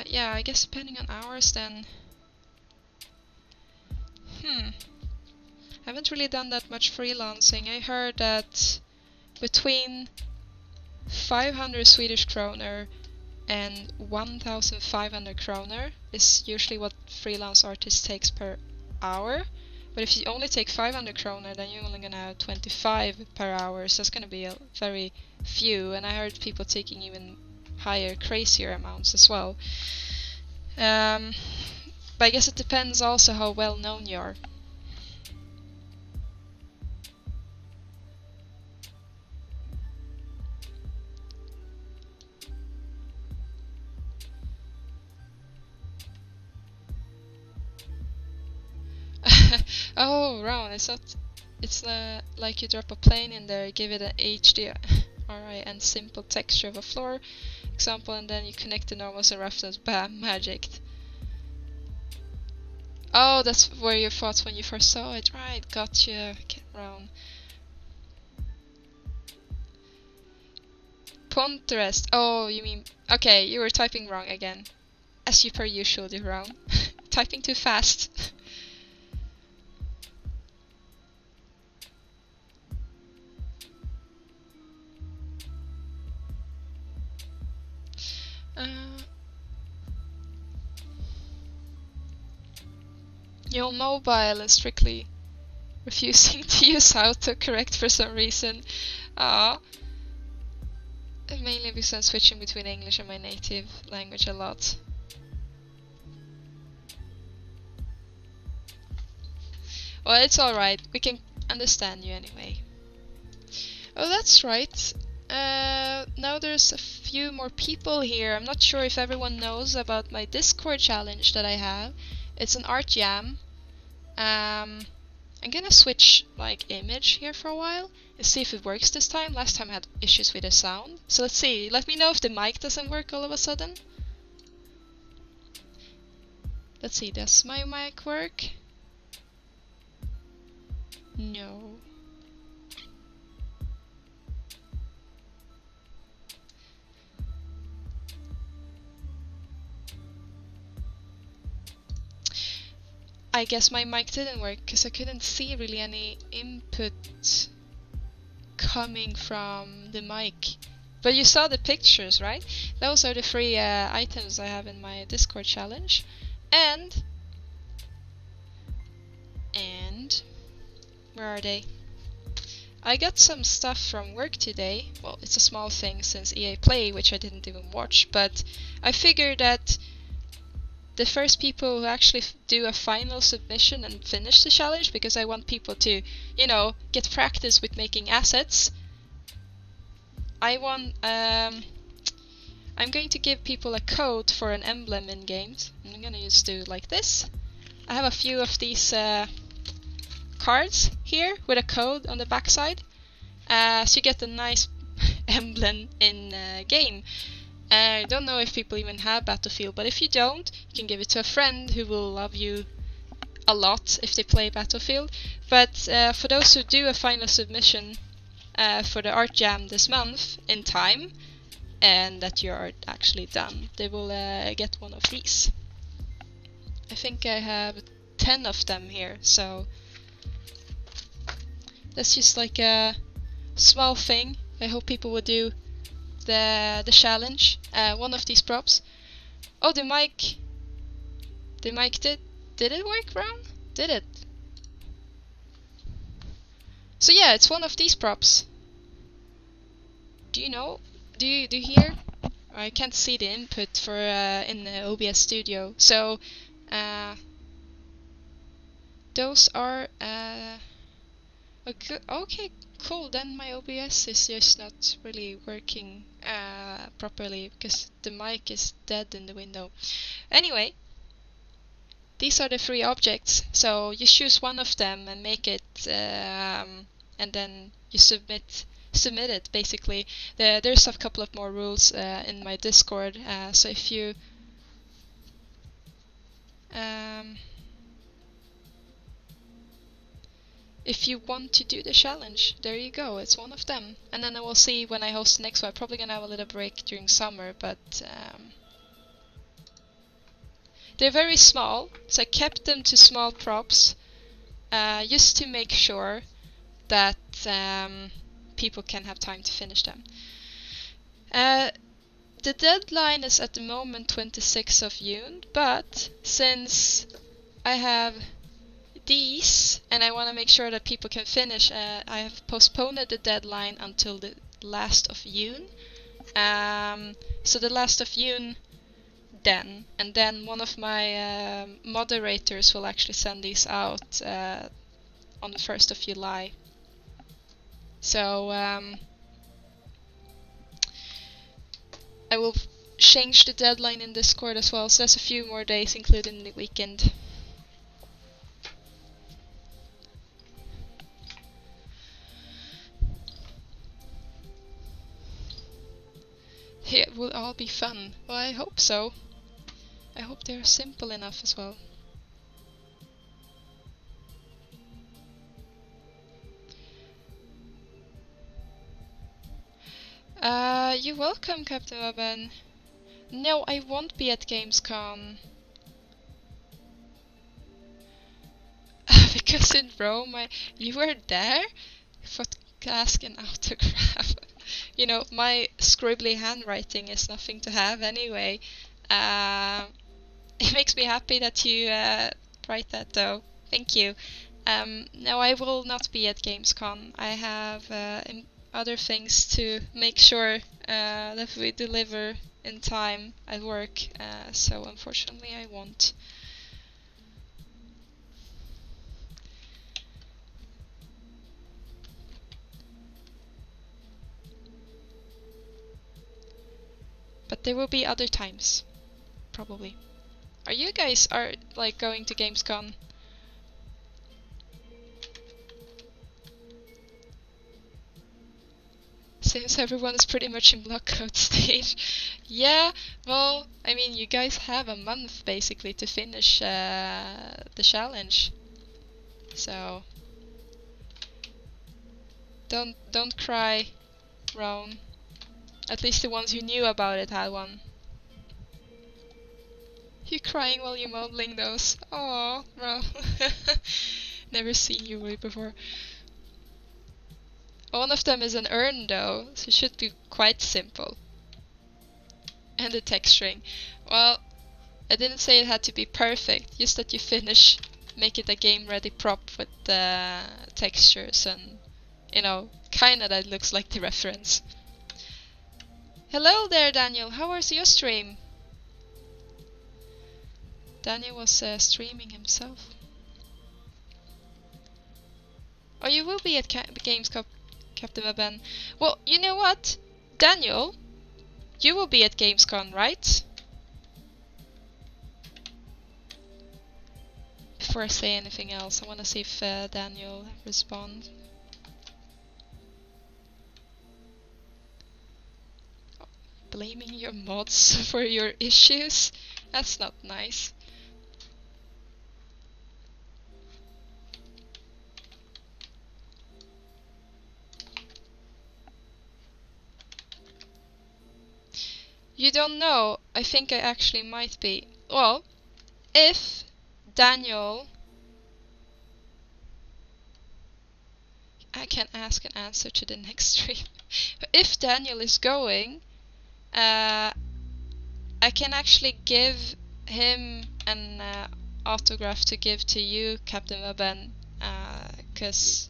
yeah, I guess depending on hours then. I haven't really done that much freelancing. I heard that between 500 Swedish kroner and 1,500 kroner is usually what freelance artist takes per hour. But if you only take 500 kroner, then you're only gonna have 25 per hour, so that's gonna be a very few. And I heard people taking even higher, crazier amounts as well. But I guess it depends also how well known you are. Oh, round. It's like you drop a plane in there, give it an HDRI and simple texture of a floor example, and then you connect the normals and reference. Bam, magic. Oh, that's where your thoughts when you first saw it. Right, gotcha. Get round. Pinterest. Oh, you mean... Okay, you were typing wrong again. As you per usual do, round. Typing too fast. Your mobile is strictly refusing to use autocorrect for some reason. Ah. Mainly because I'm switching between English and my native language a lot. Well, it's alright. We can understand you anyway. Oh, that's right. Now there's a few more people here. I'm not sure if everyone knows about my Discord challenge that I have. It's an art jam. I'm gonna switch like image here for a while and see if it works this time. Last time I had issues with the sound. So let's see. Let me know if the mic doesn't work all of a sudden. Let's see, does my mic work? No. I guess my mic didn't work because I couldn't see really any input coming from the mic. But you saw the pictures, right? Those are the 3 items I have in my Discord challenge. And where are they? I got some stuff from work today. Well, it's a small thing since EA Play, which I didn't even watch, but I figured that the first people who actually do a final submission and finish the challenge, because I want people to, you know, get practice with making assets. I'm going to give people a code for an emblem in games. I'm gonna just do like this. I have a few of these cards here with a code on the backside. So you get a nice emblem in game. I don't know if people even have Battlefield, but if you don't, you can give it to a friend who will love you a lot if they play Battlefield. But for those who do a final submission for the art jam this month in time, and that you're actually done, they will get one of these. I think I have 10 of them here, so that's just like a small thing. I hope people will do the challenge. One of these props. Oh, the mic did it work, Brown? Did it? So yeah, it's one of these props. Do you know? Do you hear? I can't see the input for in the OBS Studio. So those are okay, cool. Then my OBS is just not really working properly because the mic is dead in the window. Anyway, these are the 3 objects. So you choose one of them and make it, and then you submit it basically. There's a couple of more rules in my Discord. So if you want to do the challenge, there you go, it's one of them. And then I will see when I host the next one. I'm probably gonna have a little break during summer, but they're very small, so I kept them to small props just to make sure that people can have time to finish them. The deadline is at the moment 26th of June, but since I have these and I want to make sure that people can finish, I have postponed the deadline until the last of June. So the last of June then, and then one of my moderators will actually send these out on the 1st of July. So I will change the deadline in Discord as well, so there's a few more days including the weekend. It will all be fun. Well, I hope so. I hope they're simple enough as well. You're welcome, Captain Waben. No, I won't be at Gamescom. Because in Rome, you were there for to ask an autograph. You know, my scribbly handwriting is nothing to have anyway. It makes me happy that you write that though. Thank you. No, I will not be at Gamescom. I have other things to make sure that we deliver in time at work, so unfortunately I won't. But there will be other times, probably. Are you guys like going to Gamescom? Since everyone is pretty much in blockade stage. Yeah, well, I mean, you guys have a month basically to finish the challenge. So don't cry, Roan. At least the ones who knew about it had one. You crying while you're modeling those? Oh, bro. Never seen you way before. One of them is an urn though, so it should be quite simple. And the texturing. Well, I didn't say it had to be perfect, just that you finish, make it a game ready prop with the textures and, you know, kinda that looks like the reference. Hello there, Daniel, how was your stream? Daniel was streaming himself. Oh, you will be at Gamescom, Captain Waben. Well, you know what? Daniel, you will be at Gamescom, right? Before I say anything else, I want to see if Daniel responds. Oh, blaming your mods for your issues? That's not nice. You don't know. I think I actually might be. Well, if Daniel... I can ask an answer to the next stream. If Daniel is going, I can actually give him an autograph to give to you, Captain Waben, because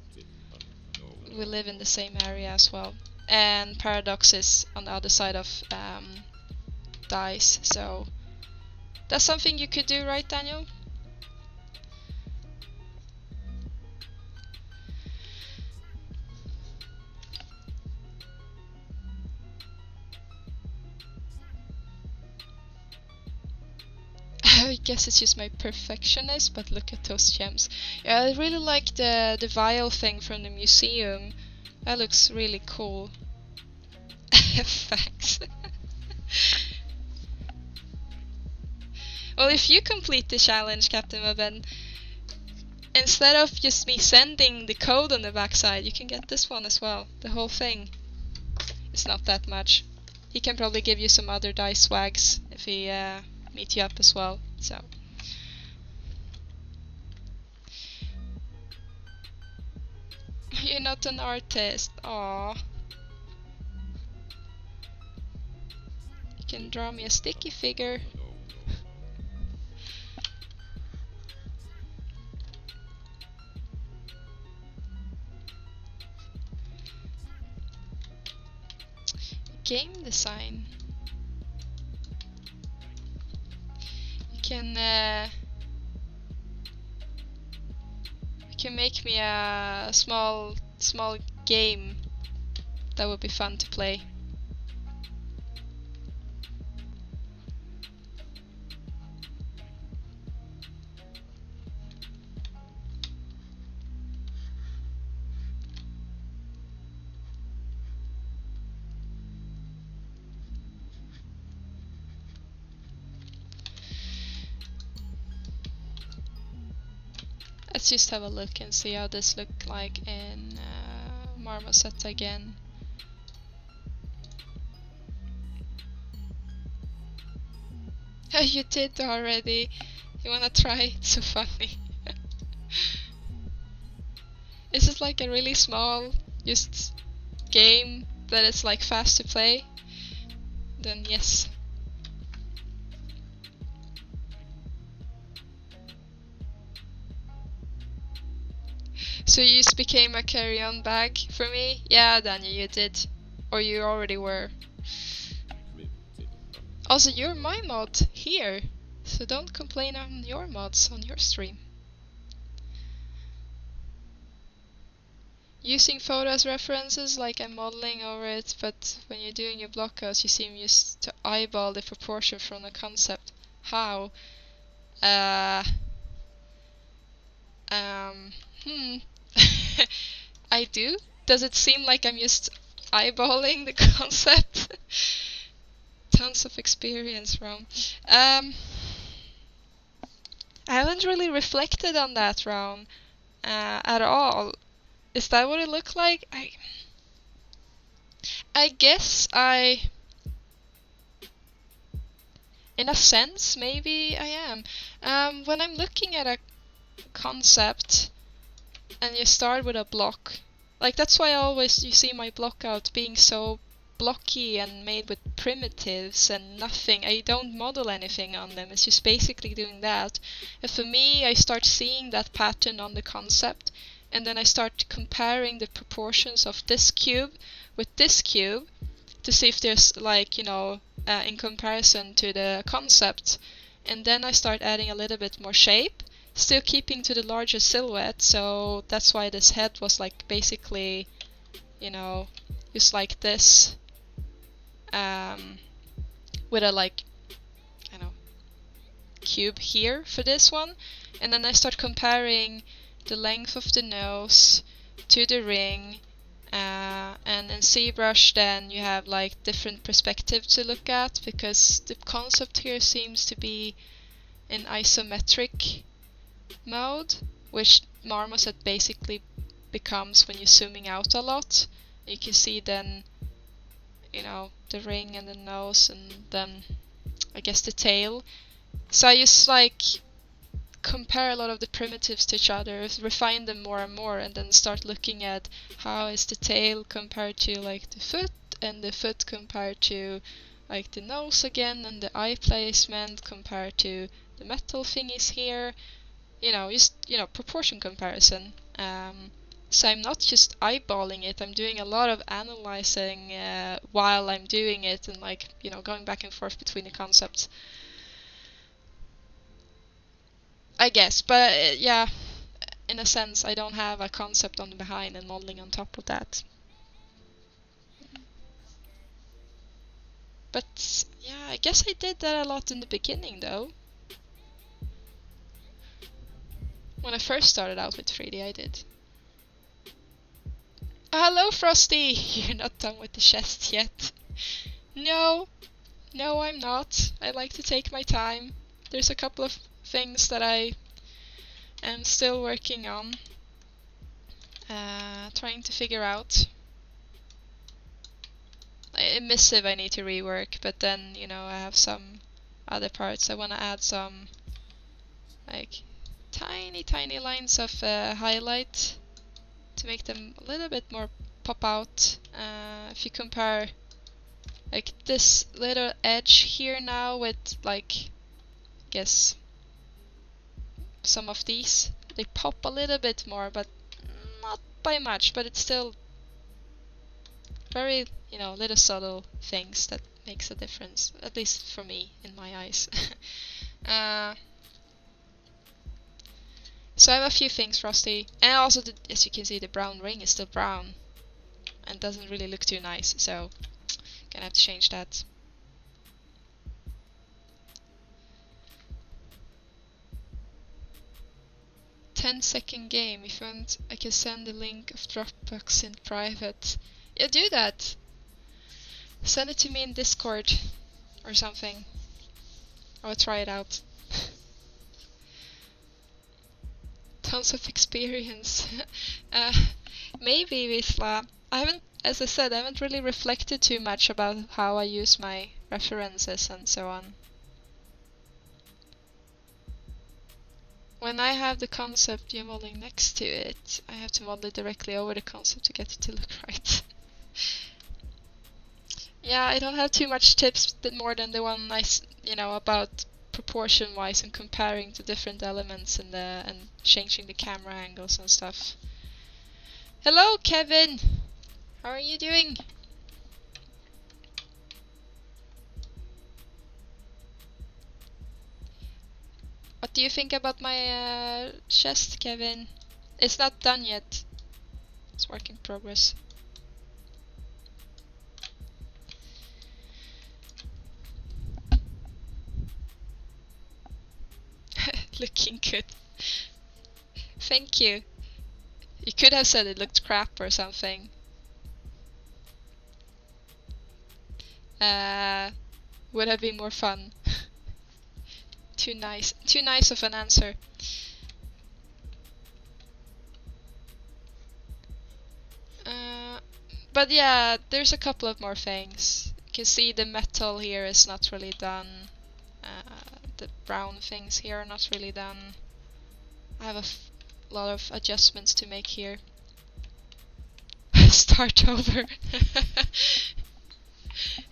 we live in the same area as well. And Paradox is on the other side of Dice, so that's something you could do, right, Daniel? I guess it's just my perfectionist, but look at those gems. Yeah, I really like the vial thing from the museum. That looks really cool. Thanks. Well, if you complete the challenge, Captain Waben, instead of just me sending the code on the backside, you can get this one as well. The whole thing. It's not that much. He can probably give you some other dice swags if he meet you up as well. So. You're not an artist. Aww. You can draw me a sticky figure. Game design. can make me a small game that would be fun to play. Let's just have a look and see how this looked like in Marmoset again. Oh, you did already. You wanna try? It's so funny. Is it like a really small just game that is like fast to play? Then yes. So you just became a carry-on bag for me? Yeah, Daniel, you did. Or you already were. Also, you're my mod here, so don't complain on your mods on your stream. Using photo as references, like I'm modeling over it, but when you're doing your blockouts, you seem used to eyeball the proportion from the concept. How? I do? Does it seem like I'm just eyeballing the concept? Tons of experience, Ron. I haven't really reflected on that, Ron, at all. Is that what it looked like? I guess in a sense, maybe I am. When I'm looking at a concept and you start with a block, like that's why you see my block out being so blocky and made with primitives and nothing. I don't model anything on them. It's just basically doing that. And for me, I start seeing that pattern on the concept, and then I start comparing the proportions of this cube with this cube to see if there's like, in comparison to the concept. And then I start adding a little bit more shape, still keeping to the larger silhouette. So that's why this head was like basically, just like this. With a cube here for this one, and then I start comparing the length of the nose to the ring, and in Zbrush then you have like different perspective to look at, because the concept here seems to be in isometric mode, which Marmoset basically becomes when you're zooming out a lot. You can see then the ring and the nose, and then I guess the tail. So I just like compare a lot of the primitives to each other, refine them more and more, and then start looking at how is the tail compared to like the foot, and the foot compared to like the nose again, and the eye placement compared to the metal thingies here. Proportion comparison. So I'm not just eyeballing it, I'm doing a lot of analyzing while I'm doing it, and going back and forth between the concepts. I guess, but yeah, in a sense I don't have a concept on the behind and modeling on top of that. But yeah, I guess I did that a lot in the beginning though. When I first started out with 3D, I did. Hello, Frosty! You're not done with the chest yet. No, I'm not. I like to take my time. There's a couple of things that I am still working on, trying to figure out. Emissive I need to rework, but then, I have some other parts. I want to add some, tiny lines of highlight to make them a little bit more pop out. If you compare this little edge here now with I guess some of these, they pop a little bit more, but not by much, but it's still very, little subtle things that makes a difference, at least for me, in my eyes. So I have a few things, Frosty. And also, as you can see, the brown ring is still brown. And doesn't really look too nice, so gonna have to change that. "10-second game. If you want, I can send the link of Dropbox in private." Yeah, do that. Send it to me in Discord or something. I will try it out. Tons of experience. Maybe, Wisla. I haven't, as I said, I haven't really reflected too much about how I use my references and so on. When I have the concept you're modeling next to it, I have to model it directly over the concept to get it to look right. Yeah, I don't have too much tips more than the one about proportion-wise and comparing the different elements and changing the camera angles and stuff. Hello, Kevin! How are you doing? What do you think about my chest, Kevin? It's not done yet. It's work in progress. Looking good. Thank you. You could have said it looked crap or something. Would have been more fun. Too nice of an answer. But yeah, there's a couple of more things. You can see the metal here is not really done. The brown things here are not really done. I have a lot of adjustments to make here. Start over.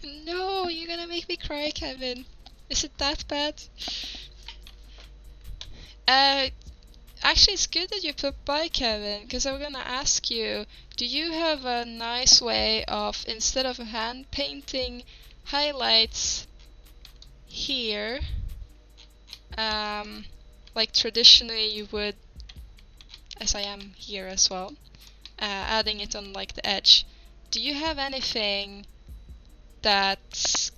No, you're gonna make me cry, Kevin. Is it that bad? Actually, it's good that you put by, Kevin, because I was gonna ask you, do you have a nice way of, instead of hand painting highlights here, like traditionally you would, as I am here as well, adding it on like the edge. Do you have anything that's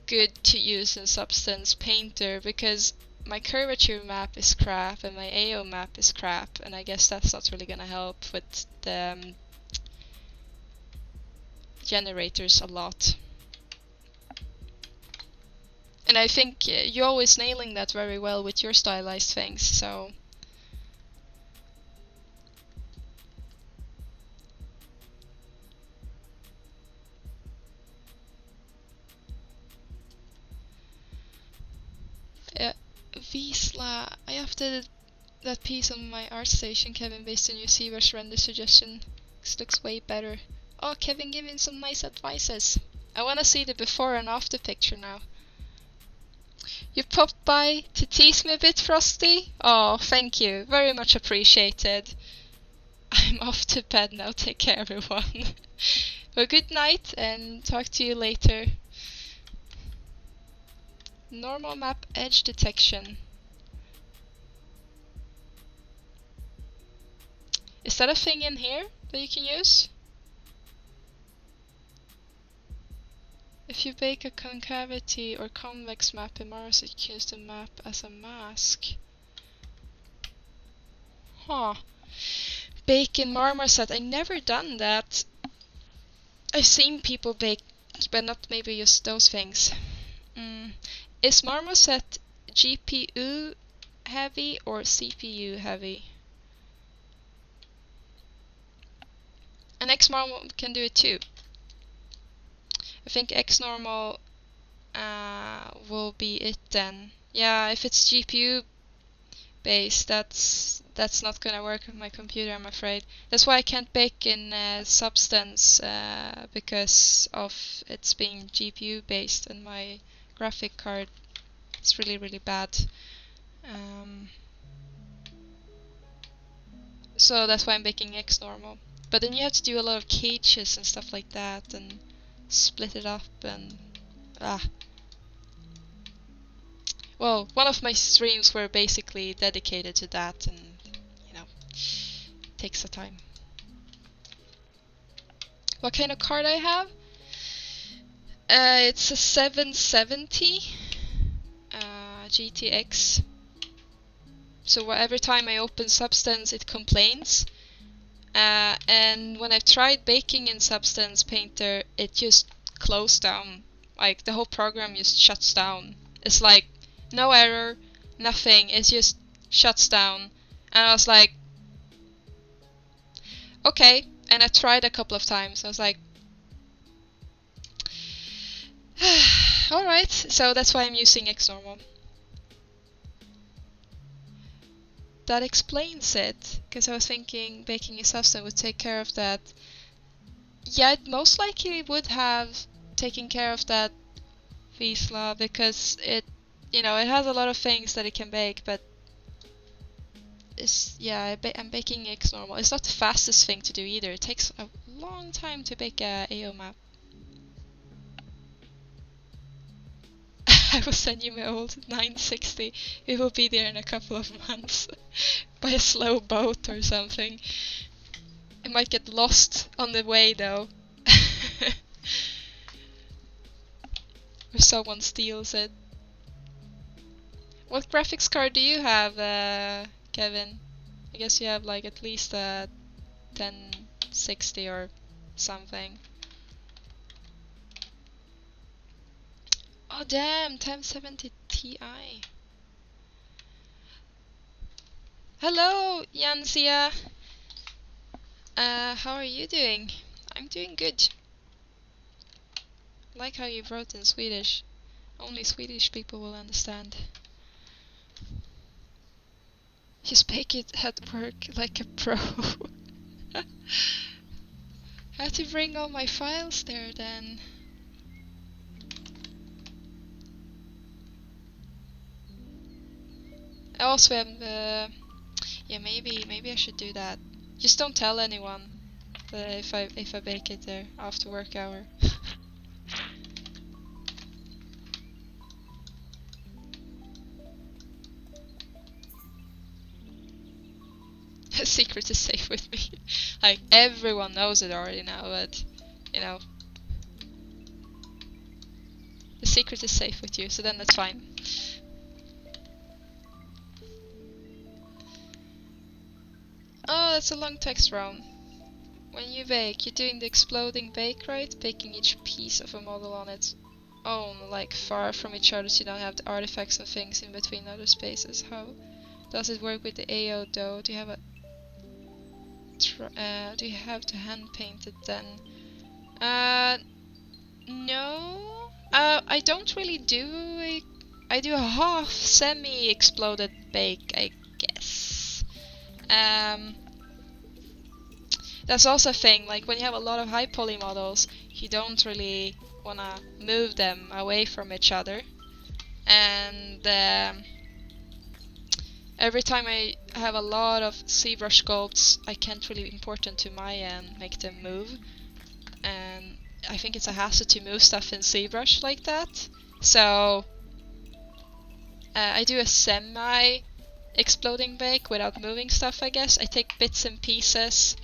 good to use in Substance Painter? Because my curvature map is crap and my AO map is crap, and I guess that's not really gonna help with the generators a lot. And I think you're always nailing that very well with your stylized things, so... Wisla, I updated that piece on my art station, Kevin, based on your Zbrush render suggestion. This looks way better. Oh, Kevin giving some nice advices. I wanna see the before and after picture now. You popped by to tease me a bit, Frosty? Oh, thank you. Very much appreciated. I'm off to bed now. Take care, everyone. Well, good night and talk to you later. Normal map edge detection. Is that a thing in here that you can use? If you bake a concavity or convex map in Marmoset, you can use the map as a mask. Huh. Bake in Marmoset. I never done that. I've seen people bake, but not maybe just those things. Is Marmoset GPU heavy or CPU heavy? And Xnormal can do it too. I think Xnormal will be it then. Yeah, if it's GPU based, that's not gonna work with my computer, I'm afraid. That's why I can't bake in Substance, because of it's being GPU based and my graphic card is really bad. So that's why I'm baking Xnormal. But then you have to do a lot of cages and stuff like that and split it up and well, one of my streams were basically dedicated to that, and you know, takes the time. What kind of card I have? It's a 770 GTX. So every time I open Substance, it complains. And when I've tried baking in Substance Painter, it just closed down. Like, the whole program just shuts down. It's like, no error, nothing, it just shuts down. And I was like, okay. And I tried a couple of times. I was like, alright. So that's why I'm using Xnormal. That explains it, because I was thinking baking in Substance would take care of that. Yeah, it most likely would have taken care of that, Visla, because it, you know, it has a lot of things that it can bake, but it's, yeah, I'm baking Xnormal. It's not the fastest thing to do either. It takes a long time to bake a AO map. I will send you my old 960. It will be there in a couple of months by a slow boat or something. It might get lost on the way though. Or someone steals it. What graphics card do you have, Kevin? I guess you have like at least a 1060 or something. Oh damn, 1070 Ti. Hello, Jansia. How are you doing? I'm doing good. I like how you wrote in Swedish. Only Swedish people will understand. Just bake it at work like a pro. I have to bring all my files there then. I also have yeah, maybe I should do that. Just don't tell anyone if I bake it there after work hour. The secret is safe with me. Like, everyone knows it already now, but you know, the secret is safe with you, so then that's fine. Oh, that's a long text round. When you bake, you're doing the exploding bake, right? Baking each piece of a model on its own, like far from each other, so you don't have the artifacts and things in between other spaces. How does it work with the AO dough? Do you have a do you have to hand paint it then? No. I don't really do I do a half semi-exploded bake, I guess. That's also a thing, like when you have a lot of high poly models, you don't really wanna move them away from each other. And every time I have a lot of Zbrush sculpts, I can't really import them to Maya and make them move. And I think it's a hassle to move stuff in Zbrush like that. So I do a semi-exploding bake without moving stuff, I guess. I take bits and pieces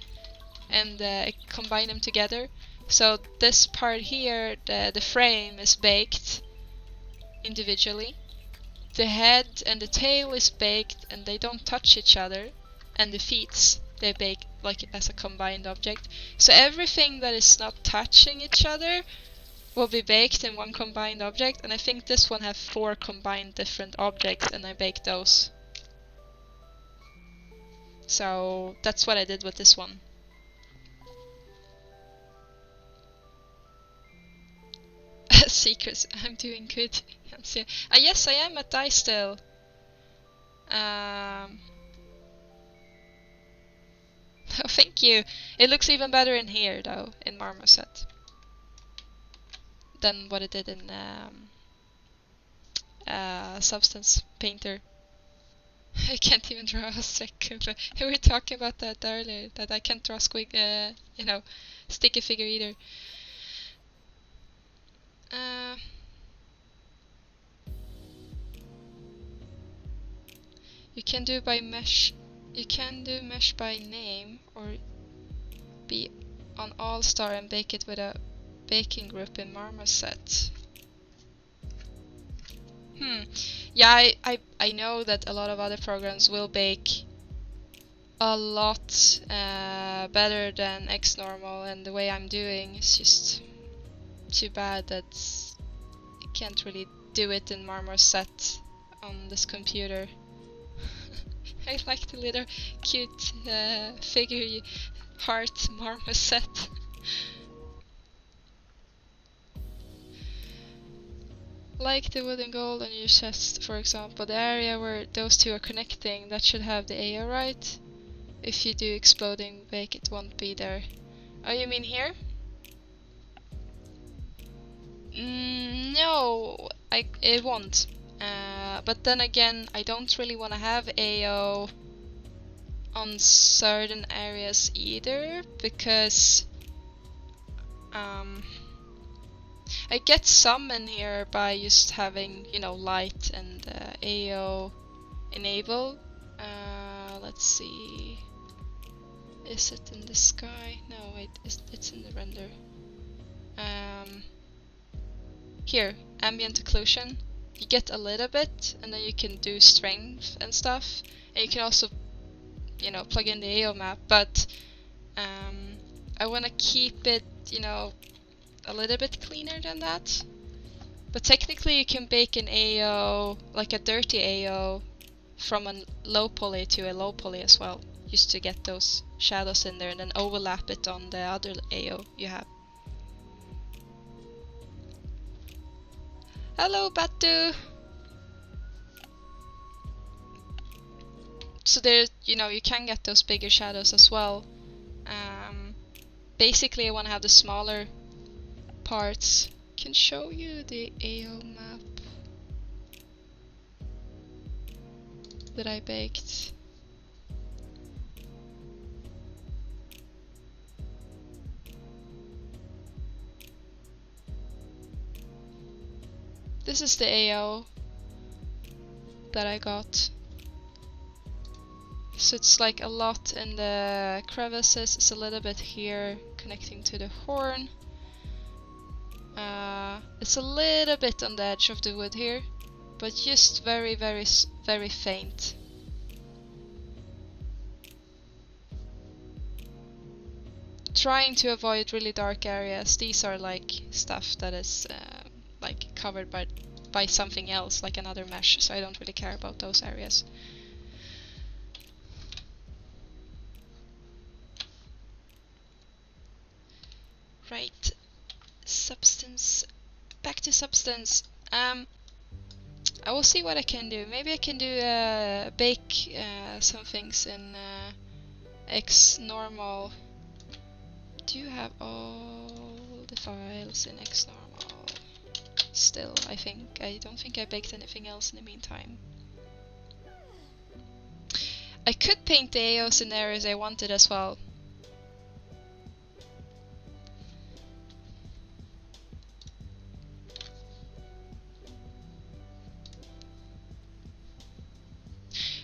and combine them together. So this part here, the frame is baked individually. The head and the tail is baked and they don't touch each other. And the feet, they bake like as a combined object. So everything that is not touching each other will be baked in one combined object. And I think this one has 4 combined different objects, and I baked those. So that's what I did with this one. Secrets, I'm doing good. Yes, I am at die still. Oh, thank you. It looks even better in here though, in Marmoset, than what it did in Substance Painter. I can't even draw a stick. We were talking about that earlier, that I can't draw you know, sticky figure either. You can do by mesh. You can do mesh by name or be on All Star and bake it with a baking group in Marmoset. Yeah, I know that a lot of other programs will bake a lot better than XNormal, and the way I'm doing is just too bad that I can't really do it in Marmoset on this computer. I like the little cute figure heart Marmoset. Like the wood and gold on your chest, for example, the area where those two are connecting, that should have the AO, right? If you do exploding bake, it won't be there. Oh, you mean here? No, it won't. But then again, I don't really want to have AO on certain areas either, because I get some in here by just having, you know, light and AO enable. Let's see. Is it in the sky? No, wait, it's in the render. Here, ambient occlusion. You get a little bit, and then you can do strength and stuff. And you can also, you know, plug in the AO map, but I want to keep it, you know, a little bit cleaner than that. But technically you can bake an AO, like a dirty AO, from a low poly to a low poly as well, just to get those shadows in there and then overlap it on the other AO you have. Hello, Batu! So there, you know, you can get those bigger shadows as well. Basically I want to have the smaller parts. Can show you the AO map that I baked. This is the AO that I got. So it's like a lot in the crevices, it's a little bit here connecting to the horn. It's a little bit on the edge of the wood here, but just very, very, very faint. Trying to avoid really dark areas. These are like stuff that is like covered by something else, like another mesh, so I don't really care about those areas. Right, substance. Back to substance. I will see what I can do. Maybe I can do bake some things in XNormal. Do you have all the files in XNormal? Still, I think. I don't think I baked anything else in the meantime. I could paint the AOs in areas I wanted as well.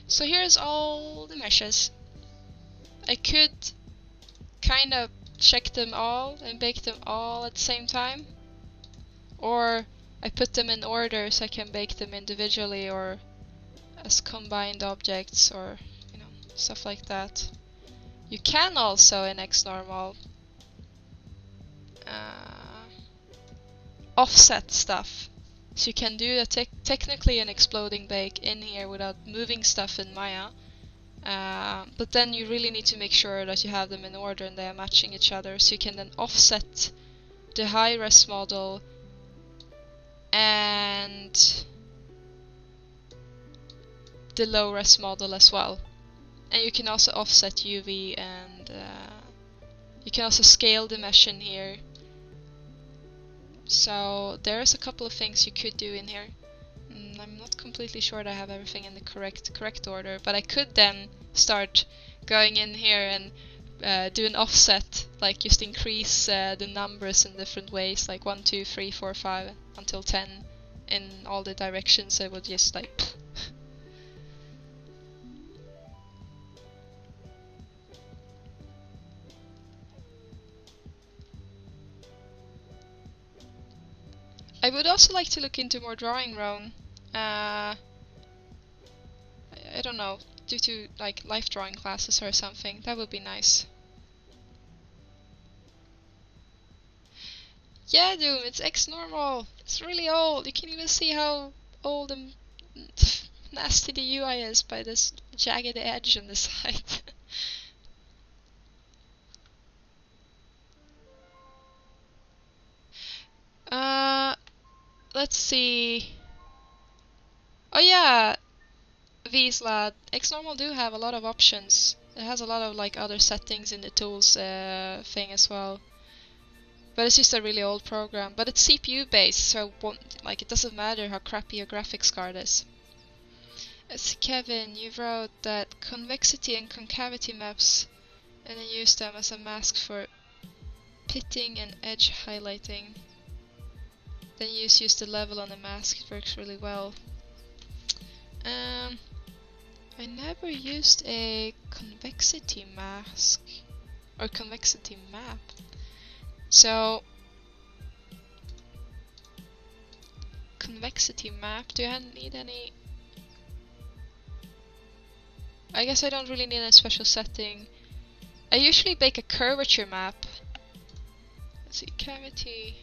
So here's all the meshes. I could kind of check them all and bake them all at the same time, or I put them in order so I can bake them individually or as combined objects, or you know, stuff like that. You can also in XNormal offset stuff. So you can do technically an exploding bake in here without moving stuff in Maya. But then you really need to make sure that you have them in order and they are matching each other. So you can then offset the high-res model and the low-res model as well. And you can also offset UV, and you can also scale the mesh in here. So there's a couple of things you could do in here. I'm not completely sure that I have everything in the correct order, but I could then start going in here and do an offset, like just increase the numbers in different ways, like 1, 2, 3, 4, 5 until 10 in all the directions. I would just like I would also like to look into more drawing, Roan. I don't know, due to like life drawing classes or something. That would be nice. Yeah, Doom, it's X-normal. It's really old. You can even see how old and nasty the UI is by this jagged edge on the side. Let's see. Oh yeah, Vsla. Xnormal do have a lot of options. It has a lot of like other settings in the tools thing as well. But it's just a really old program. But it's CPU based, so it doesn't matter how crappy your graphics card is. It's Kevin, you wrote that convexity and concavity maps, and then use them as a mask for pitting and edge highlighting. Then use the level on the mask, it works really well. I never used a convexity mask or convexity map. So convexity map, do I need any? I guess I don't really need a special setting. I usually bake a curvature map. Let's see, cavity.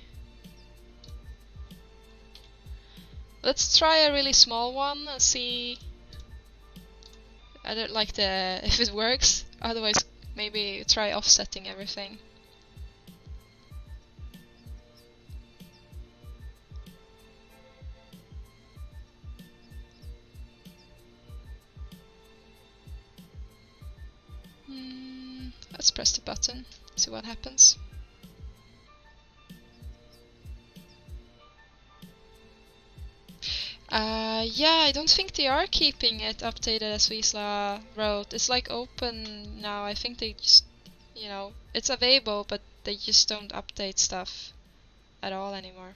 Let's try a really small one and see. I don't like if it works. Otherwise, maybe try offsetting everything. Let's press the button, see what happens. Yeah, I don't think they are keeping it updated as Wisla wrote. It's like open now. I think they just, it's available, but they just don't update stuff at all anymore.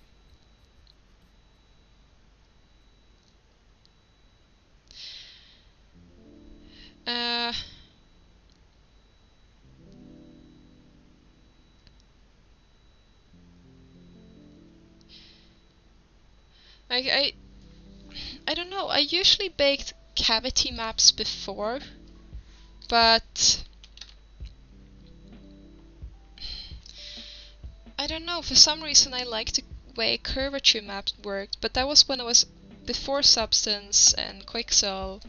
I don't know. I usually baked cavity maps before, but I don't know. For some reason, I liked the way curvature maps worked, but that was when I was before Substance and Quixel,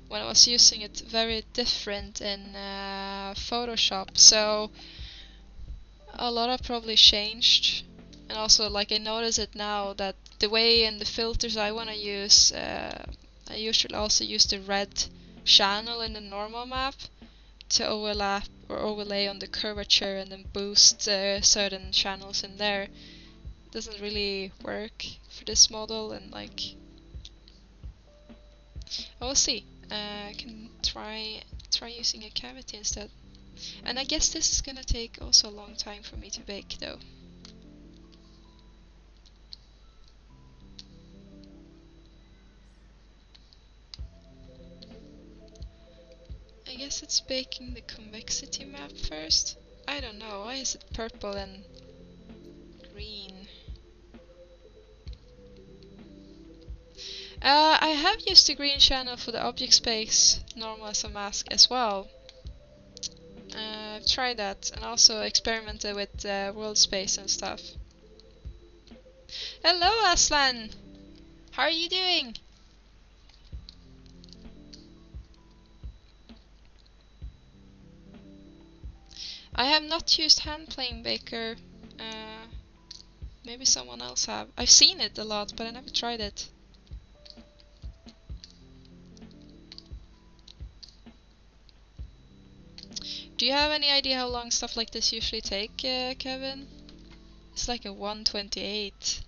when I was using it very different in Photoshop. So a lot have probably changed, and also like I notice it now that the way and the filters I want to use, I usually also use the red channel in the normal map to overlap or overlay on the curvature and then boost certain channels in there. It doesn't really work for this model, and like I will see. I can try using a cavity instead. And I guess this is gonna take also a long time for me to bake though. I guess it's baking the convexity map first. I don't know, why is it purple and green? I have used the green channel for the object space normal as a mask as well. I've tried that and also experimented with world space and stuff. Hello Aslan! How are you doing? I have not used hand-plane baker. Maybe someone else have. I've seen it a lot, but I never tried it. Do you have any idea how long stuff like this usually take, Kevin? It's like a 128.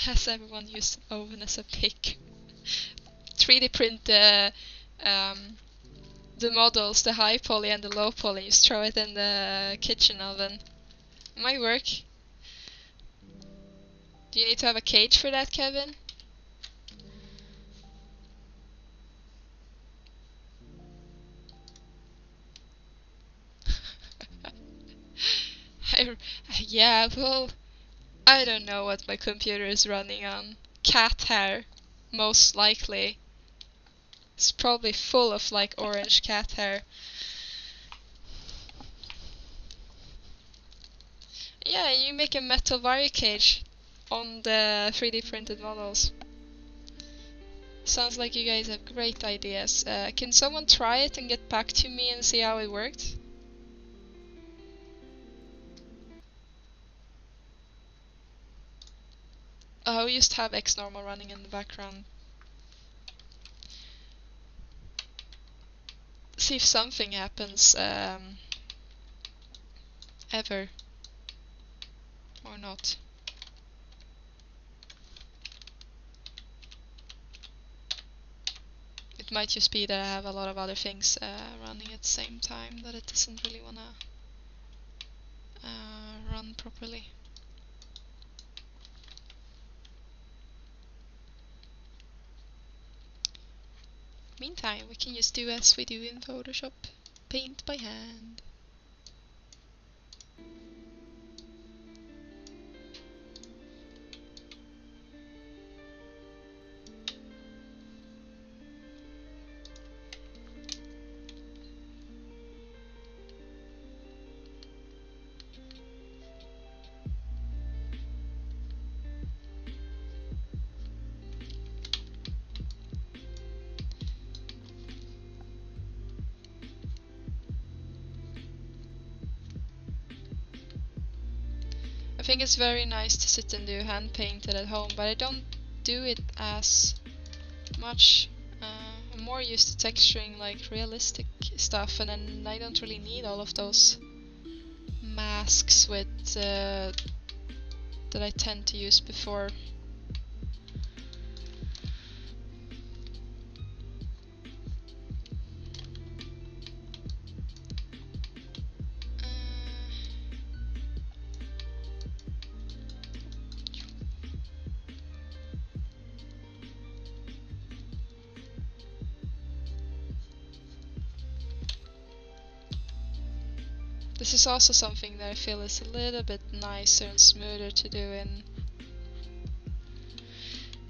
Has everyone used an oven as a pick? 3D print the models, the high poly and the low poly, just throw it in the kitchen oven. It might work. Do you need to have a cage for that, Kevin? Yeah, well, I don't know what my computer is running on. Cat hair, most likely. It's probably full of like orange cat hair. Yeah, you make a metal wire cage on the 3D printed models. Sounds like you guys have great ideas. Can someone try it and get back to me and see how it worked? Oh, we just have X-Normal running in the background. See if something happens ever or not. It might just be that I have a lot of other things running at the same time that it doesn't really wanna run properly. Meantime, we can just do as we do in Photoshop, paint by hand. I think it's very nice to sit and do hand painted at home, but I don't do it as much. I'm more used to texturing like realistic stuff, and then I don't really need all of those masks with that I tend to use before. This is also something that I feel is a little bit nicer and smoother to do in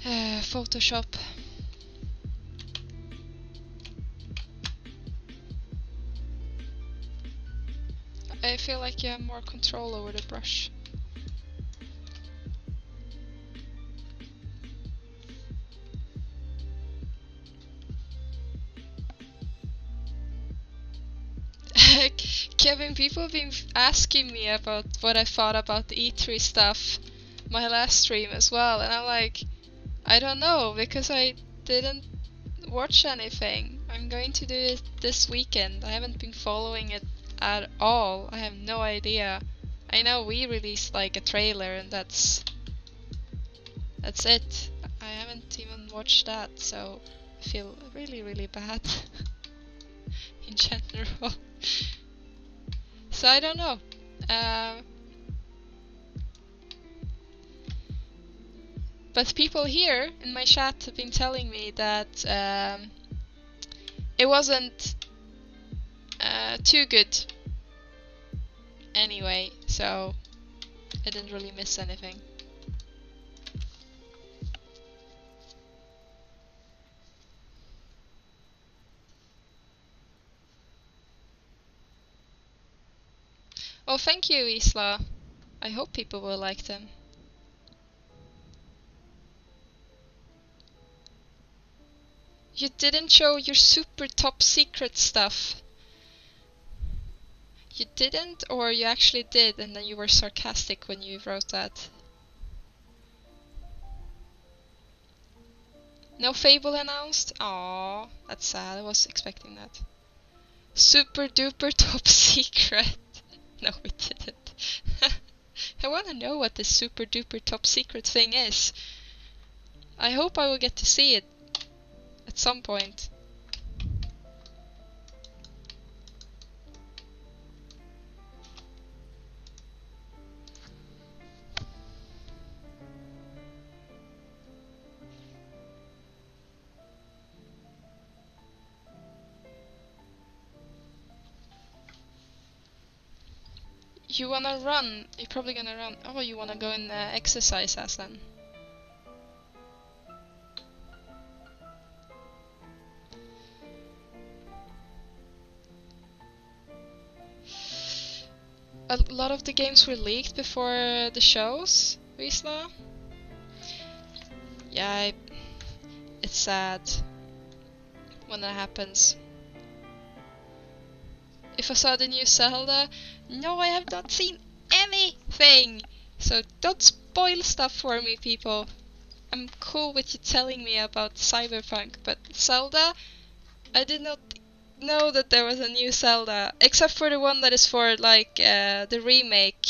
Photoshop. I feel like you have more control over the brush. Kevin, people have been asking me about what I thought about the E3 stuff, my last stream as well, and I'm like, I don't know, because I didn't watch anything. I'm going to do it this weekend. I haven't been following it at all. I have no idea. I know we released like a trailer and that's it. I haven't even watched that, so I feel really, really bad in general. So I don't know. But people here in my chat have been telling me that it wasn't too good anyway, so I didn't really miss anything. Oh, thank you, Isla. I hope people will like them. You didn't show your super top secret stuff. You didn't, or you actually did, and then you were sarcastic when you wrote that. No Fable announced? Aww, that's sad. I was expecting that. Super duper top secret. No, we didn't. I wanna know what this super duper top secret thing is. I hope I will get to see it at some point. You wanna run? You're probably gonna run. Oh, you wanna go and exercise, Aslan? A lot of the games were leaked before the shows, Wisla. Yeah, it's sad when that happens. If I saw the new Zelda, no, I have not seen anything! So don't spoil stuff for me, people. I'm cool with you telling me about Cyberpunk, but Zelda, I did not know that there was a new Zelda, except for the one that is for like the remake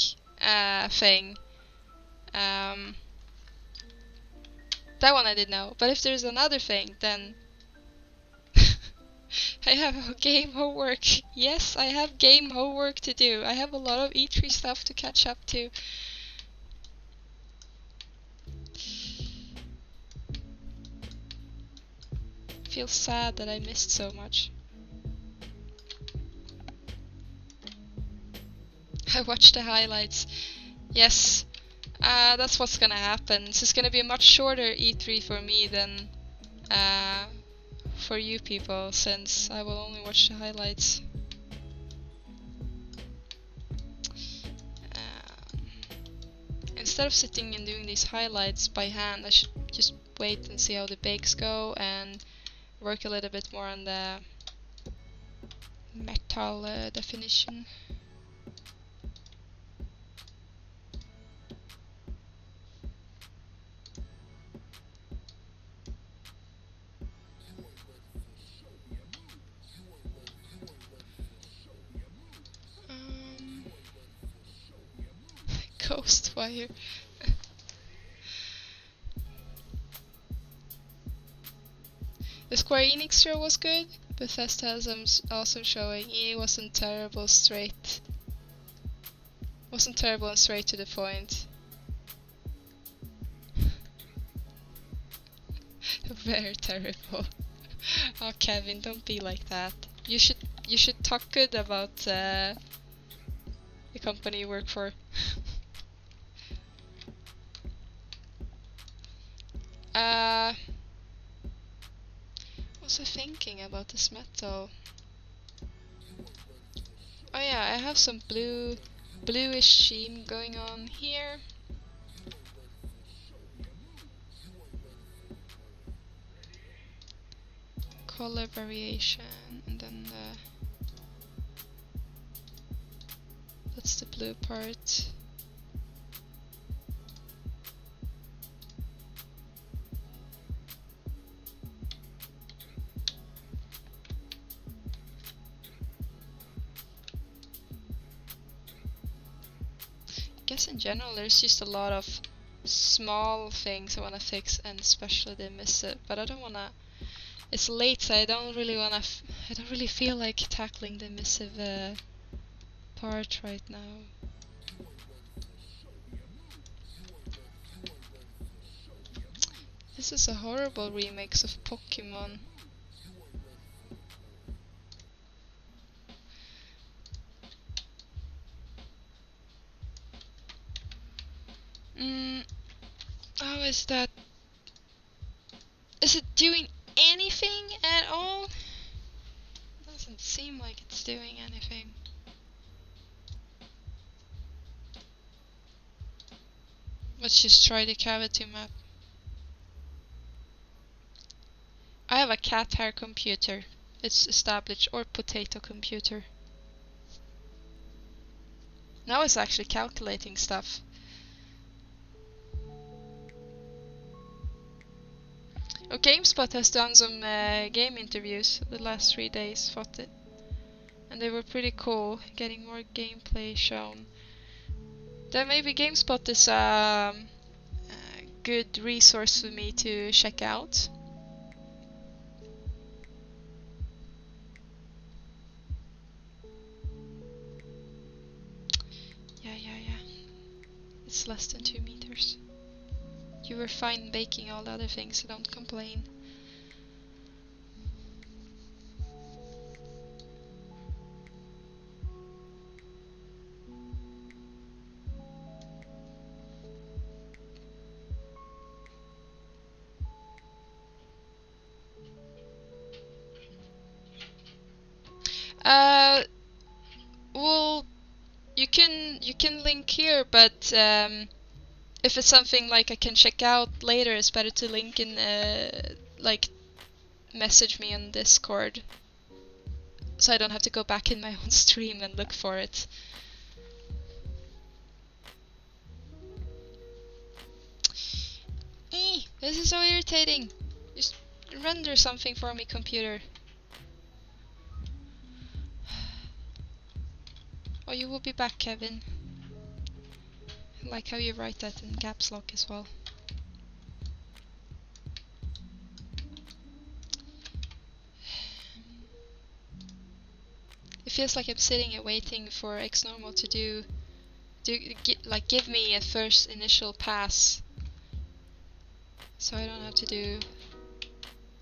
thing. That one I did know, but if there's another thing, then I have a game homework. Yes, I have game homework to do. I have a lot of E3 stuff to catch up to. Feels sad that I missed so much. I watched the highlights. Yes, that's what's gonna happen. This is gonna be a much shorter E3 for me than for you people, since I will only watch the highlights. Instead of sitting and doing these highlights by hand, I should just wait and see how the bakes go and work a little bit more on the metal definition. Ghostwire. The Square Enix show was good. Bethesda has some awesome showing. It wasn't terrible, straight. Wasn't terrible and straight to the point. Very terrible. Oh, Kevin, don't be like that. You should talk good about the company you work for. What was I thinking about this metal? Oh yeah, I have some bluish sheen going on here. Color variation, and then that's the blue part. I guess in general there's just a lot of small things I wanna fix, and especially the emissive, but I don't wanna. It's late, so I don't really wanna. I don't really feel like tackling the emissive part right now. This is a horrible remix of Pokemon. Oh, is that... Is it doing anything at all? Doesn't seem like it's doing anything. Let's just try the cavity map. I have a cat hair computer. It's established, or potato computer. Now it's actually calculating stuff. Oh, GameSpot has done some game interviews the last 3 days, thought it. And they were pretty cool, getting more gameplay shown. Then maybe GameSpot is a good resource for me to check out. Yeah. It's less than 2 meters. You were fine baking all the other things, so don't complain. Well, you can link here, but if it's something like I can check out later, it's better to link in like message me on Discord, so I don't have to go back in my own stream and look for it. This is so irritating. Just render something for me, computer. Oh, you will be back, Kevin. I like how you write that in caps lock as well. It feels like I'm sitting and waiting for Xnormal to give me a first initial pass, so I don't have to do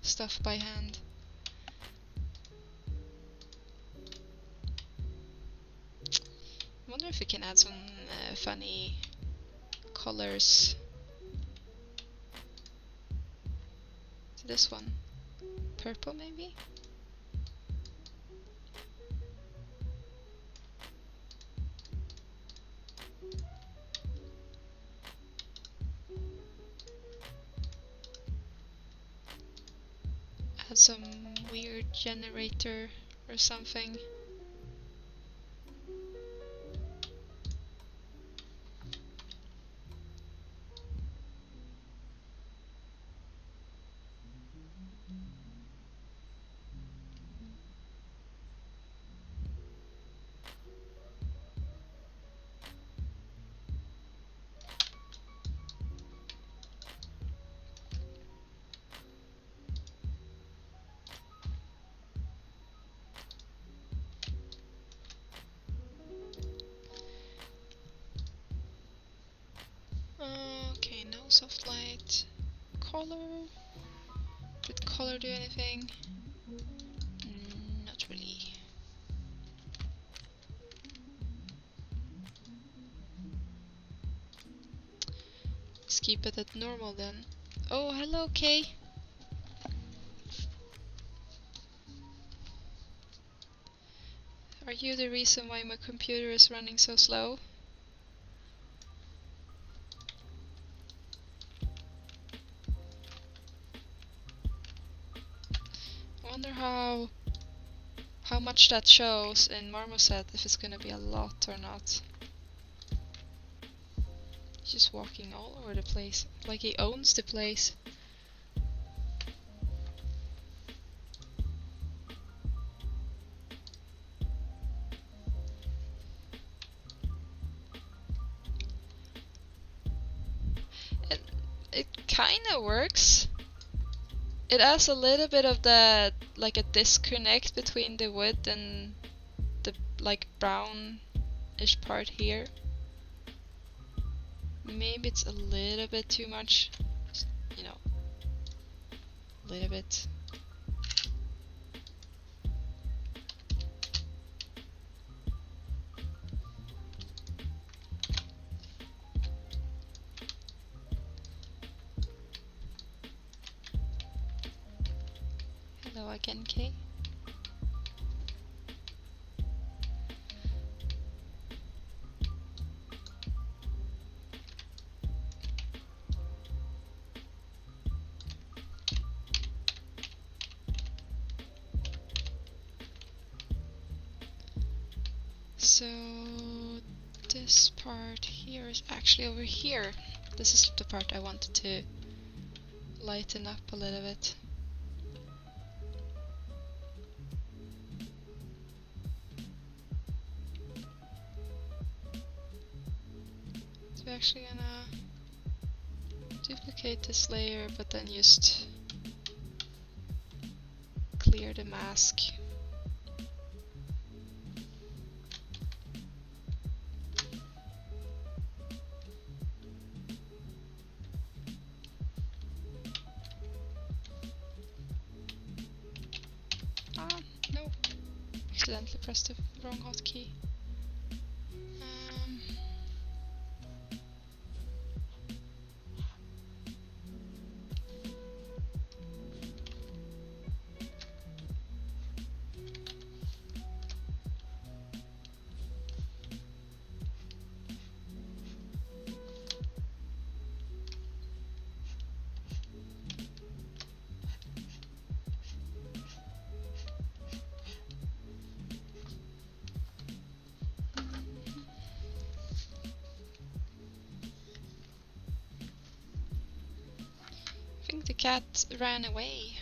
stuff by hand. I wonder if we can add some funny colors to this one. Purple, maybe? Add some weird generator or something. Okay, no soft light. Color? Did color do anything? Not really. Let's keep it at normal then. Oh, hello, Kay. Are you the reason why my computer is running so slow? I wonder how much that shows in Marmoset, if it's gonna be a lot or not. He's just walking all over the place, like he owns the place. It kinda works. It has a little bit of the, like a disconnect between the wood and the like brownish part here. Maybe it's a little bit too much, you know, a little bit. Hello again, Kay. So this part here is actually over here. This is the part I wanted to lighten up a little bit. So we're actually gonna duplicate this layer, but then just clear the mask. No. Accidentally pressed the wrong hotkey. cat ran away.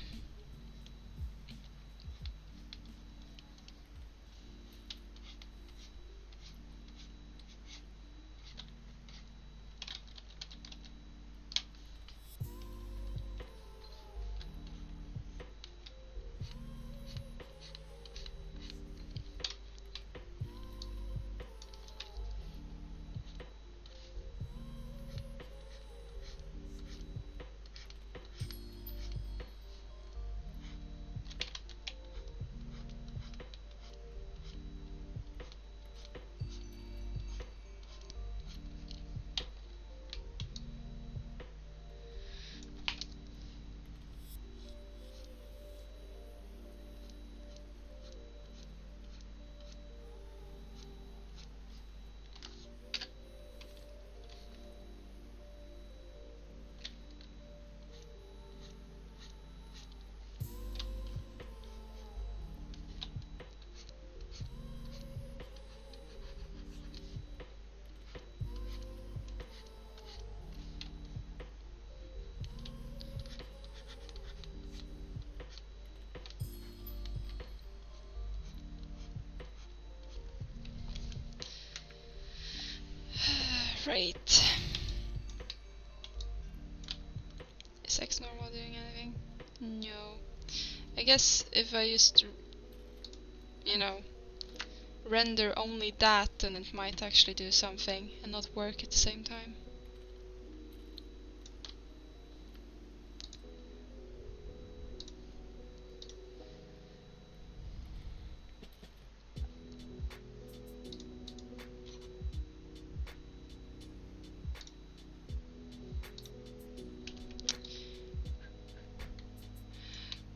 Right. Is X normal doing anything? No. I guess if I just, you know, render only that, then it might actually do something and not work at the same time.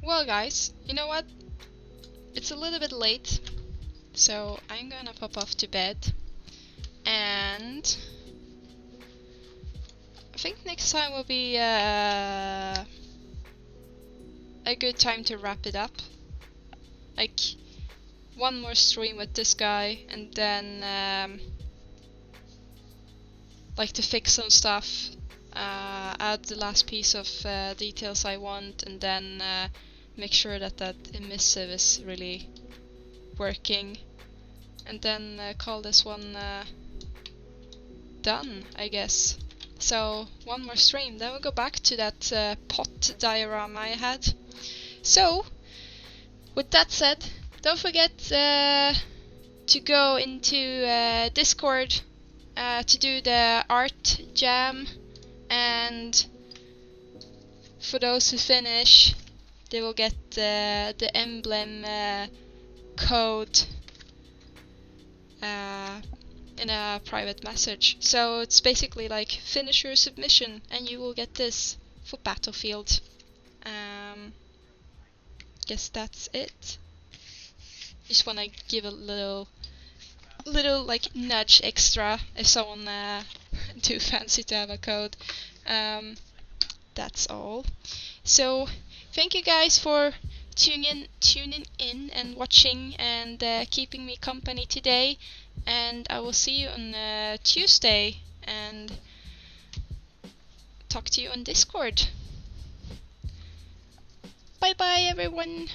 Well guys, you know what? It's a little bit late, so I'm gonna pop off to bed, and I think next time will be a good time to wrap it up. Like, one more stream with this guy, and then like to fix some stuff, add the last piece of details I want, and then make sure that emissive is really working, and then call this one done, I guess. So one more stream, then we'll go back to that pot diorama I had. So with that said, don't forget to go into Discord to do the art jam, and for those who finish, they will get the emblem code in a private message. So it's basically like, finish your submission and you will get this for Battlefield. Guess that's it. Just wanna give a little like nudge extra if someone too fancy to have a code. That's all. So thank you guys for tuning in and watching and keeping me company today, and I will see you on Tuesday and talk to you on Discord. Bye bye everyone.